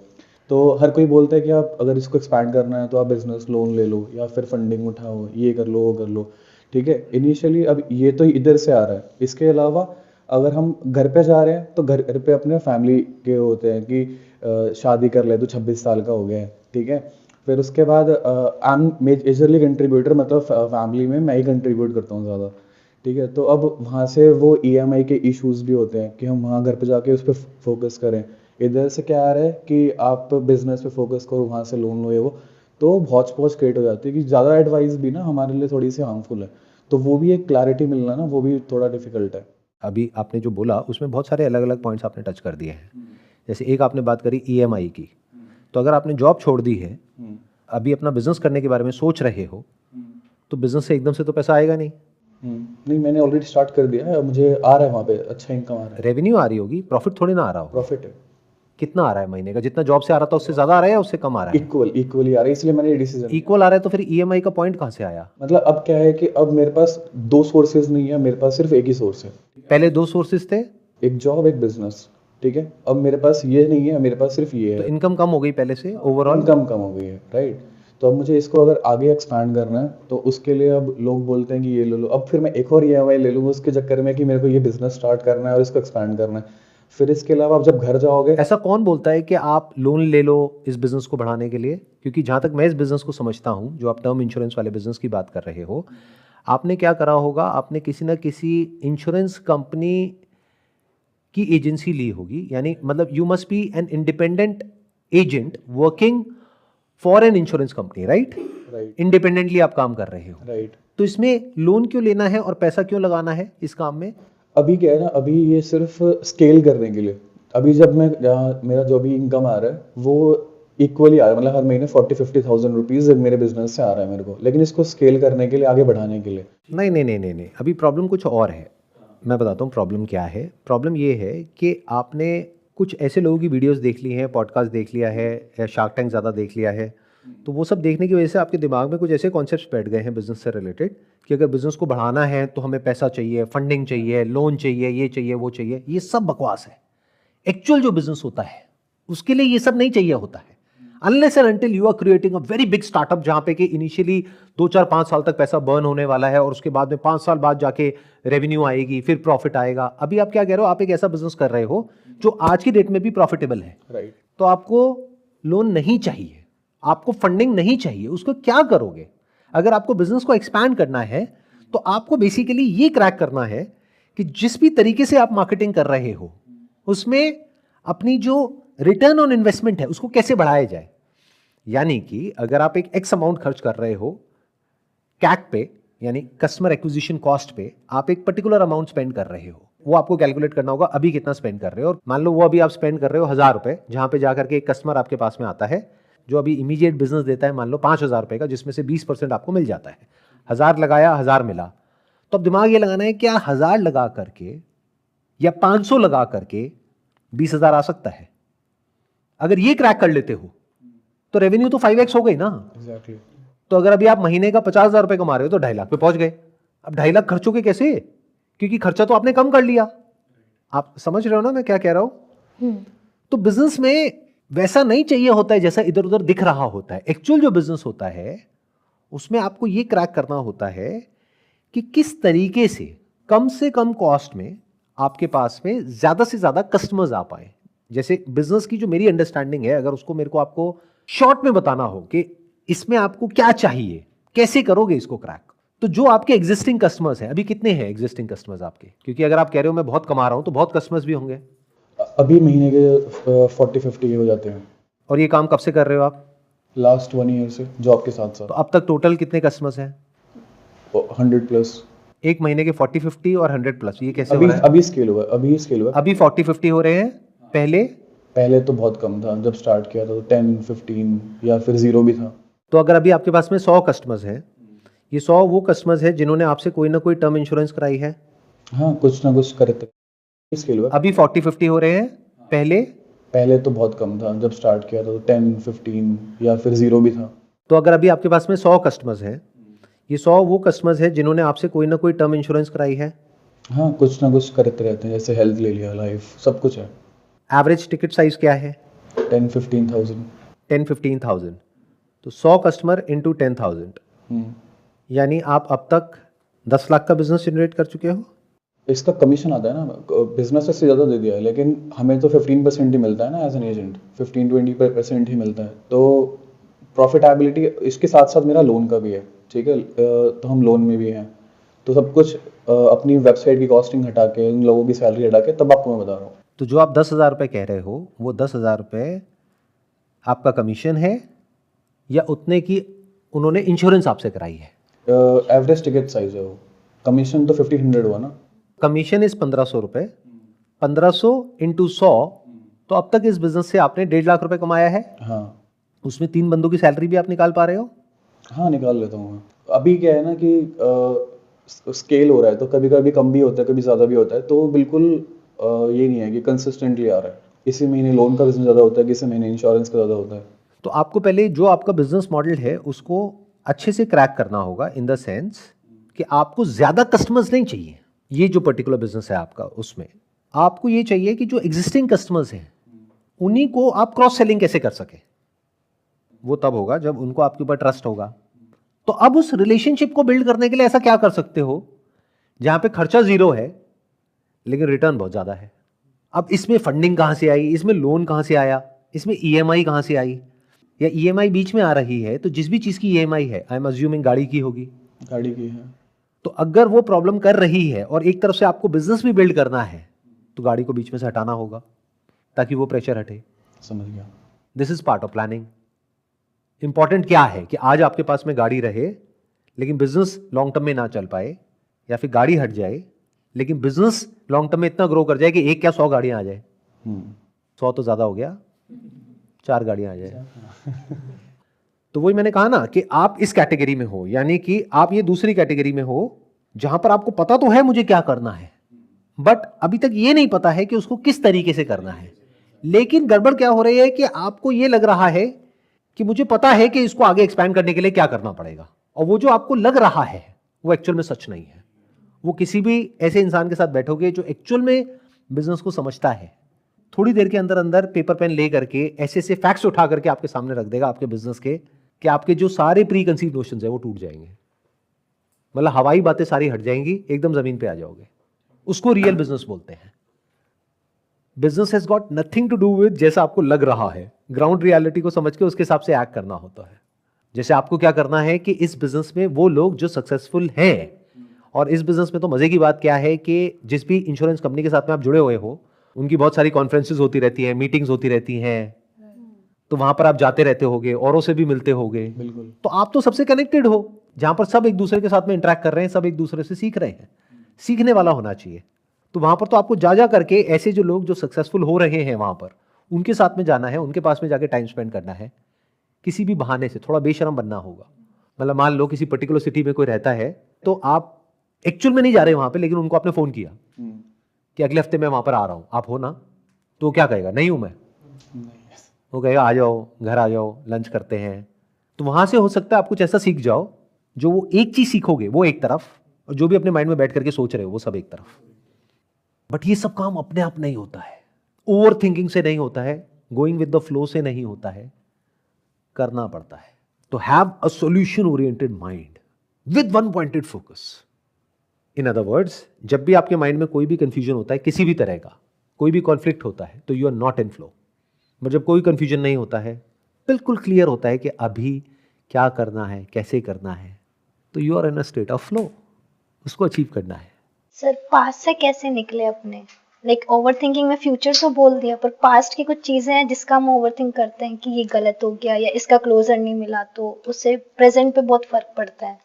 तो हर कोई बोलता है कि आप अगर इसको एक्सपैंड करना है तो आप बिजनेस लोन ले लो या फिर फंडिंग उठाओ, ये कर लो वो कर लो, ठीक है। इनिशियली अब ये तो इधर से आ रहा है। इसके अलावा अगर हम घर पे जा रहे हैं तो घर घर पे अपने फैमिली के होते हैं कि शादी कर ले तो 26 साल का हो गया है, ठीक है। फिर उसके बाद आई एम मेजरली कंट्रीब्यूटर, मतलब फैमिली में मैं ही कंट्रीब्यूट करता हूँ ज़्यादा, ठीक है। तो अब वहाँ से वो ईएमआई के इश्यूज भी होते हैं कि हम वहाँ घर पे जाके उस पर फोकस करें। इधर से क्या आ रहा है कि आप बिजनेस पे फोकस करो, वहाँ से लोन लो, ये वो, तो बहुत पहुँच क्रिएट हो जाती है कि ज़्यादा एडवाइस भी ना हमारे लिए थोड़ी सी हार्मफुल है। तो वो भी एक क्लैरिटी मिलना ना, वो भी थोड़ा डिफिकल्ट है। अभी आपने जो बोला उसमें बहुत सारे अलग अलग पॉइंट्स आपने टच कर दिए हैं। जैसे एक आपने बात करी ईएमआई की, तो अगर आपने जॉब छोड़ दी है, अभी अपना बिजनेस करने के बारे में सोच रहे हो, तो बिजनेस से एकदम से तो पैसा आएगा नहीं। नहीं, मैंने ऑलरेडी स्टार्ट कर दिया है, मुझे आ रहा है वहाँ पे अच्छा इनकम आ रहा है, रेवेन्यू आ रही होगी, प्रॉफिट थोड़ी ना आ रहा होगा। प्रॉफिट है, कितना आ रहा है महीने का? जितना जॉब से आ रहा था उससे ज़्यादा आ रहा है या उससे कम आ रहा है? इक्वली आ रहा है, इसलिए मैंने ये डिसीजन। इक्वल आ रहा है, तो फिर ईएमआई का पॉइंट कहाँ से आया? मतलब अब क्या है कि अब मेरे पास दो सोर्सेज नहीं है, मेरे पास सिर्फ एक ही सोर्स है, पहले दो सोर्सेज थे, एक जॉब एक बिजनेस, ठीक है। अब मेरे पास ये नहीं है, मेरे पास सिर्फ ये तो है, इनकम कम हो गई पहले से ओवरऑल। इनकम कम हो गई है, राइट। तो अब मुझे इसको अगर आगे एक्सपैंड करना है तो उसके लिए अब लोग बोलते हैं कि ये ले लो, अब फिर मैं एक और ईएमआई ले लूँगा उसके चक्कर में कि मेरे को ये बिजनेस स्टार्ट करना है और इसको एक्सपैंड करना है। फिर इसके अलावा आप जब घर जाओगे, ऐसा कौन बोलता है कि आप लोन ले लो इस बिजनेस को बढ़ाने के लिए? क्योंकि जहां तक मैं इस बिजनेस को समझता हूं, जो आप टर्म इंश्योरेंस वाले बिजनेस की बात कर रहे हो, आपने क्या करा होगा, आपने किसी ना किसी इंश्योरेंस कंपनी की एजेंसी ली होगी, यानी मतलब you must be an independent agent working for an insurance company, right? Right independently आप काम कर रहे हो, राइट। तो इसमें लोन क्यों लेना है और पैसा क्यों लगाना है इस काम में? अभी क्या है ना, अभी ये सिर्फ स्केल करने के लिए, अभी जब मैं मेरा जो भी इनकम आ रहा है वो इक्वली आ रहा है, मतलब हर महीने 40-50,000 रुपीज मेरे बिजनेस से आ रहा है मेरे को, लेकिन इसको स्केल करने के लिए, आगे बढ़ाने के लिए। नहीं नहीं नहीं नहीं नहीं, अभी प्रॉब्लम कुछ और है। मैं बताता हूँ प्रॉब्लम क्या है। प्रॉब्लम ये है कि आपने कुछ ऐसे लोगों की वीडियोस देख ली हैं, पॉडकास्ट देख लिया है, या शार्क टैंक ज़्यादा देख लिया है, तो वो सब देखने की वजह से आपके दिमाग में कुछ ऐसे कॉन्सेप्ट्स बैठ गए हैं बिजनेस से रिलेटेड कि अगर बिजनेस को बढ़ाना है तो हमें पैसा चाहिए, फंडिंग चाहिए, लोन चाहिए, ये चाहिए वो चाहिए। ये सब बकवास है। एक्चुअल जो बिजनेस होता है उसके लिए ये सब नहीं चाहिए होता है, unless and until you are creating a very big startup, जहां पे कि इनिशियली 2 4 5 साल तक पैसा बर्न होने वाला है और उसके बाद में 5 साल बाद जाके रेवेन्यू आएगी, फिर प्रॉफिट आएगा। अभी आप क्या कह रहे हो, आप एक ऐसा बिजनेस कर रहे हो जो आज की डेट में भी प्रॉफिटेबल है, राइट। तो आपको लोन नहीं चाहिए, आपको फंडिंग नहीं चाहिए। उसको क्या करोगे? अगर आपको बिजनेस को एक्सपैंड करना है तो आपको बेसिकली ये क्रैक करना है कि जिस भी तरीके से आप मार्केटिंग कर रहे हो उसमें अपनी जो रिटर्न ऑन इन्वेस्टमेंट है उसको कैसे बढ़ाया जाए। यानी कि अगर आप एक एक्स अमाउंट खर्च कर रहे हो कैक पे, यानी कस्टमर एक्विजिशन कॉस्ट पे, आप एक पर्टिकुलर अमाउंट स्पेंड कर रहे हो, वो आपको कैलकुलेट करना होगा अभी कितना स्पेंड कर रहे हो। और मान लो वो अभी आप स्पेंड कर रहे हो 1,000 रुपए, जहां पे जाकर के एक कस्टमर आपके पास में आता है जो अभी इमीडिएट बिजनेस देता है मान लो 5,000 रुपए का, जिसमें से 20% आपको मिल जाता है। 1,000 लगाया, 1,000 मिला, तो अब दिमाग ये लगाना है क्या 1,000 लगा करके या 500 लगा करके 20,000 आ सकता है। अगर ये क्रैक कर लेते हो तो रेवेन्यू तो 5x हो गई ना। एग्जैक्टली। तो अगर अभी आप महीने का 50,000 रुपए कमा रहे हो तो 2.5 लाख पे पहुंच गए। अब 2.5 लाख खर्चोगे कैसे? क्योंकि खर्चा तो आपने कम कर लिया। आप समझ रहे हो ना मैं क्या कह रहा हूं? तो बिजनेस में वैसा नहीं चाहिए होता है जैसा इधर उधर दिख रहा होता है। एक्चुअल जो बिजनेस होता है उसमें आपको ये क्रैक करना होता है कि किस तरीके से कम कॉस्ट में आपके पास में ज्यादा से ज्यादा कस्टमर्स आ पाए। जैसे बिजनेस की जो मेरी अंडरस्टैंडिंग है, अगर उसको मेरे को आपको शॉर्ट में बताना हो कि इसमें आपको क्या चाहिए, कैसे करोगे इसको क्रैक, तो जो आपके एग्जिस्टिंग कस्टमर्स हैं, अभी कितने हैं एग्जिस्टिंग कस्टमर्स आपके? क्योंकि अगर आप कह रहे हो मैं बहुत कमा रहा हूं तो बहुत कस्टमर्स भी होंगे। अभी महीने के 40-50 के हो जाते हैं। और ये काम कब से कर रहे हो आप? लास्ट 1 ईयर से जॉब के साथ तो साथ। अब तक टोटल कितने कस्टमर्स हैं? 100+। एक महीने के 40-50 और 100+, ये कैसे हो अभी रहा है? अभी स्केल हुआ है, अभी स्केल हुआ है। अभी 40-50 हो रहे हैं। पहले पहले तो बहुत कम था, जब स्टार्ट किया था तो 10-15 या फिर 0 भी था। तो अगर अभी आपके पास में 100 कस्टमर्स हैं, ये 100 वो कस्टमर्स हैं जिन्होंने आपसे कोई ना कोई टर्म इंश्योरेंस कराई है। हाँ, कुछ ना कुछ करते स्केल हुआ। अभी 40-50 हो रहे हैं, पहले पहले तो बहुत कम था, जब स्टार्ट किया था तो 10-15 या फिर 0 भी था। तो अगर अभी आपके पास में 100 कस्टमर्स हैं, ये 100 वो कस्टमर्स हैं जिन्होंने आपसे कोई ना कोई टर्म इंश्योरेंस कराई है। हाँ, कुछ ना कुछ करते रहते हैं, जैसे हेल्थ ले लिया, लाइफ, सब कुछ है। एवरेज टिकट साइज क्या है? 10-15,000। 10-15,000। तो 100 कस्टमर इंटू 10,000, यानी आप अब तक 10 लाख का बिजनेस जनरेट कर चुके हो। इसका कमीशन आता है ना, बिजनेस से ज़्यादा दे दिया है, लेकिन हमें तो 15% ही मिलता है ना एज एन एजेंट, 15-20% ही मिलता है। तो प्रॉफिटेबिलिटी इसके साथ साथ मेरा लोन का भी है, ठीक है। तो हम लोन में भी हैं, तो सब कुछ अपनी वेबसाइट की कॉस्टिंग हटा के, उन लोगों की सैलरी हटा के, तब आपको मैं बता रहा हूँ। तो जो आप 10,000 रुपये कह रहे हो, वो 10,000 रुपये आपका कमीशन है या उतने की उन्होंने इंश्योरेंस आपसे कराई है? एवरेज टिकट साइज है वो, कमीशन तो 1500 हुआ ना। कमीशन इस 1,500 रुपये, 1,500 इंटू 100, तो अब तक इस बिजनेस से आपने 1.5 लाख रुपए कमाया है। हाँ। उसमें 3 बंदों की सैलरी भी आप निकाल पा रहे हो। हाँ, निकाल लेता हूँ मैं। अभी क्या है ना कि स्केल हो रहा है, तो कभी कभी कम भी होता है, कभी ज़्यादा भी होता है, तो बिल्कुल ये नहीं है कि कंसिस्टेंटली आ रहा है। इसी महीने लोन का बिजनेस ज़्यादा होता है, किसी महीने इंश्योरेंस का ज़्यादा होता है। तो आपको पहले जो आपका बिजनेस मॉडल है उसको अच्छे से क्रैक करना होगा, इन द सेंस कि आपको ज़्यादा कस्टमर्स नहीं चाहिए। ये जो पर्टिकुलर बिजनेस है आपका, उसमें आपको ये चाहिए कि जो एग्जिस्टिंग कस्टमर्स हैं उन्हीं को आप क्रॉस सेलिंग कैसे कर सके। वो तब होगा जब उनको आपके ऊपर ट्रस्ट होगा। तो अब उस रिलेशनशिप को बिल्ड करने के लिए ऐसा क्या कर सकते हो जहां पे खर्चा 0 है लेकिन रिटर्न बहुत ज्यादा है। अब इसमें फंडिंग कहां से आई, इसमें लोन कहां से आया, इसमें ईएमआई कहां से आई, या ईएमआई बीच में आ रही है, तो जिस भी चीज की ईएमआई है, आई एम अज्यूमिंग गाड़ी की होगी। गाड़ी की है। तो अगर वो प्रॉब्लम कर रही है और एक तरफ से आपको बिजनेस भी बिल्ड करना है, तो गाड़ी को बीच में से हटाना होगा ताकि वो प्रेशर हटे। समझ गया। This is part of planning. Important क्या है कि आज आपके पास में गाड़ी रहे लेकिन बिजनेस लॉन्ग टर्म में ना चल पाए, या फिर गाड़ी हट जाए लेकिन बिजनेस लॉन्ग टर्म में इतना ग्रो कर जाए कि एक क्या 100 गाड़ियां आ जाए। 100 तो ज्यादा हो गया, 4 गाड़ियां आ जाए। तो वही मैंने कहा ना कि आप इस कैटेगरी में हो, यानी कि आप ये दूसरी कैटेगरी में हो जहां पर आपको पता तो है मुझे क्या करना है, बट अभी तक ये नहीं पता है कि उसको किस तरीके से करना है। लेकिन गड़बड़ क्या हो रही है कि आपको ये लग रहा है कि मुझे पता है कि इसको आगे एक्सपैंड करने के लिए क्या करना पड़ेगा, और वो जो आपको लग रहा है वो एक्चुअल में सच नहीं है। वो किसी भी ऐसे इंसान के साथ बैठोगे जो एक्चुअल में बिजनेस को समझता है, थोड़ी देर के अंदर अंदर पेपर पेन ले करके ऐसे ऐसे फैक्ट्स उठा करके आपके सामने रख देगा आपके बिजनेस के, कि आपके जो सारे प्री कंसीव नोशंस है वो टूट जाएंगे। मतलब हवाई बातें सारी हट जाएंगी, एकदम जमीन पे आ जाओगे। उसको रियल बिजनेस बोलते हैं। Business has got nothing to do with जैसा आपको लग रहा है। ग्राउंड रियलिटी को समझ के उसके हिसाब से एक्ट करना होता है। जैसे आपको क्या करना है कि इस बिजनेस में वो लोग जो सक्सेसफुल हैं, और इस बिजनेस में तो मजे की बात क्या है कि जिस भी इंश्योरेंस कंपनी के साथ में आप जुड़े हुए हो, उनकी बहुत सारी कॉन्फ्रेंसेस होती रहती हैं, मीटिंग्स होती रहती हैं, तो वहां पर आप जाते रहते होगे, औरों से भी मिलते होगे। बिल्कुल। तो आप तो सबसे कनेक्टेड हो, जहां पर सब एक दूसरे के साथ में इंटरेक्ट कर रहे हैं, सब एक दूसरे से सीख रहे हैं। सीखने वाला होना चाहिए। तो वहां पर तो आपको जा करके ऐसे जो लोग जो सक्सेसफुल हो रहे हैं वहां पर उनके साथ में जाना है, उनके पास में जाके टाइम स्पेंड करना है। किसी भी बहाने से थोड़ा बेशरम बनना होगा। मतलब मान लो किसी पर्टिकुलर सिटी में कोई रहता है, तो आप एक्चुअल में नहीं जा रहे वहां पे, लेकिन उनको आपने फोन किया कि अगले हफ्ते मैं वहां पर आ रहा हूं, आप हो ना? तो वो क्या कहेगा? नहीं हूं मैं। वो कहेगा आ जाओ, घर आ जाओ, लंच करते हैं। तो वहां से हो सकता है आप कुछ ऐसा सीख जाओ, जो वो एक चीज सीखोगे वो एक तरफ, और जो भी अपने माइंड में बैठ करके सोच रहे हो वो सब एक तरफ। बट ये सब काम अपने आप नहीं होता है, ओवर थिंकिंग से नहीं होता है, गोइंग विद द फ्लो से नहीं होता है, करना पड़ता है। तो have a solution oriented mind with one pointed focus. In other words, जब भी आपके माइंड में कोई भी कंफ्यूजन होता है, किसी भी तरह का कोई भी कॉन्फ्लिक्ट होता है, तो you are not in flow. But जब कोई कंफ्यूजन नहीं होता है, बिल्कुल क्लियर होता है कि अभी क्या करना है, कैसे करना है, तो you are in a state of flow. उसको अचीव करना है। सर पास्ट से कैसे निकले अपने? लाइक ओवर थिंकिंग में फ्यूचर तो बोल दिया, पर पास्ट की कुछ चीजें हैं जिसका हम ओवर थिंक करते हैं कि ये गलत हो गया या इसका क्लोजर नहीं मिला, तो उससे प्रेजेंट पे बहुत फर्क पड़ता है।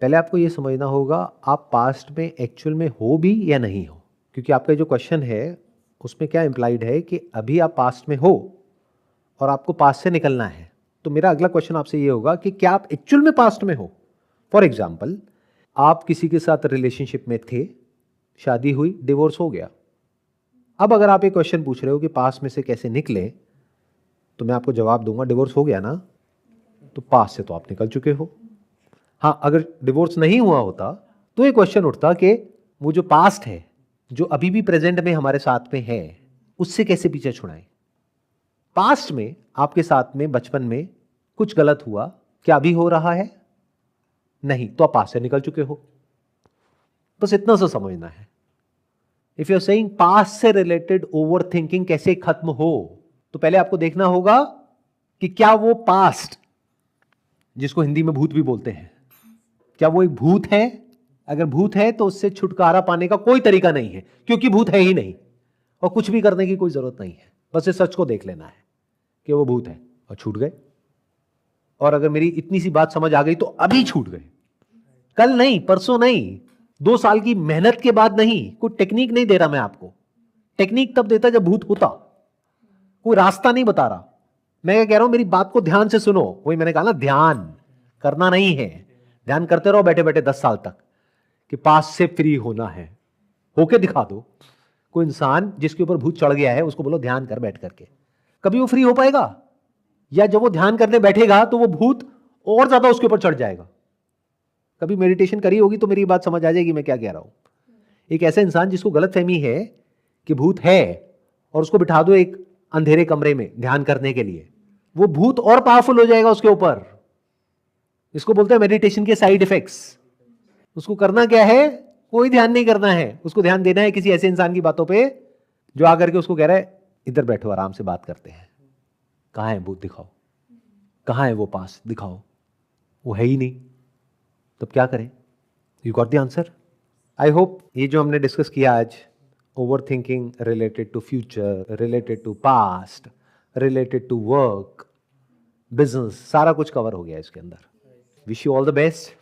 पहले आपको ये समझना होगा आप पास्ट में एक्चुअल में हो भी या नहीं हो, क्योंकि आपका जो क्वेश्चन है उसमें क्या इम्प्लाइड है कि अभी आप पास्ट में हो और आपको पास्ट से निकलना है। तो मेरा अगला क्वेश्चन आपसे ये होगा कि क्या आप एक्चुअल में पास्ट में हो? फॉर एग्जाम्पल, आप किसी के साथ रिलेशनशिप में थे, शादी हुई, डिवोर्स हो गया। अब अगर आप एक क्वेश्चन पूछ रहे हो कि पास में से कैसे निकले, तो मैं आपको जवाब दूंगा, डिवोर्स हो गया ना, तो पास से तो आप निकल चुके हो। हाँ, अगर डिवोर्स नहीं हुआ होता तो ये क्वेश्चन उठता कि वो जो पास्ट है, जो अभी भी प्रेजेंट में हमारे साथ में है, उससे कैसे पीछे छुड़ाएं। पास्ट में आपके साथ में बचपन में कुछ गलत हुआ, क्या अभी हो रहा है? नहीं, तो आप पास्ट से निकल चुके हो। बस इतना सा समझना है। If you are saying past से रिलेटेड ओवर थिंकिंग कैसे खत्म हो, तो पहले आपको देखना होगा कि क्या वो पास्ट, जिसको हिंदी में भूत भी बोलते हैं, क्या वो एक भूत है? अगर भूत है तो उससे छुटकारा पाने का कोई तरीका नहीं है, क्योंकि भूत है ही नहीं और कुछ भी करने की कोई जरूरत नहीं है। बस इस सच को देख लेना है कि वो भूत है और छूट गए। और अगर मेरी इतनी सी बात समझ आ गई तो अभी छूट गए, कल नहीं, परसों नहीं, 2 साल की मेहनत के बाद नहीं। कोई टेक्निक नहीं दे रहा मैं आपको, टेक्निक तब देता जब भूत होता, कोई रास्ता नहीं बता रहा। मैं क्या कह रहा हूं, मेरी बात को ध्यान से सुनो। वही मैंने कहा ना, ध्यान करना नहीं है, ध्यान करते रहो बैठे बैठे 10 साल तक कि पास से फ्री होना है, होके दिखा दो। कोई इंसान जिसके ऊपर भूत चढ़ गया है उसको बोलो ध्यान कर बैठ करके, कभी वो फ्री हो पाएगा? या जब वो ध्यान करने बैठेगा तो वो भूत और ज्यादा उसके ऊपर चढ़ जाएगा। कभी मेडिटेशन करी होगी तो मेरी बात समझ आ जाएगी मैं क्या कह रहा हूं। एक ऐसा इंसान जिसको गलतफहमी है कि भूत है और उसको बिठा दो एक अंधेरे कमरे में ध्यान करने के लिए, वो भूत और पावरफुल हो जाएगा उसके ऊपर। इसको बोलते हैं मेडिटेशन के साइड इफेक्ट्स। उसको करना क्या है? कोई ध्यान नहीं करना है, उसको ध्यान देना है किसी ऐसे इंसान की बातों पे जो आकर के उसको कह रहा है इधर बैठो आराम से बात करते हैं। कहां है भूत? दिखाओ। कहां है वो पास? दिखाओ। वो है ही नहीं, तब क्या करें? You got the answer. I hope ये जो हमने डिस्कस किया आज, over thinking related to future, related to past, related to work, business, सारा कुछ कवर हो गया इसके अंदर। Wish you all the best.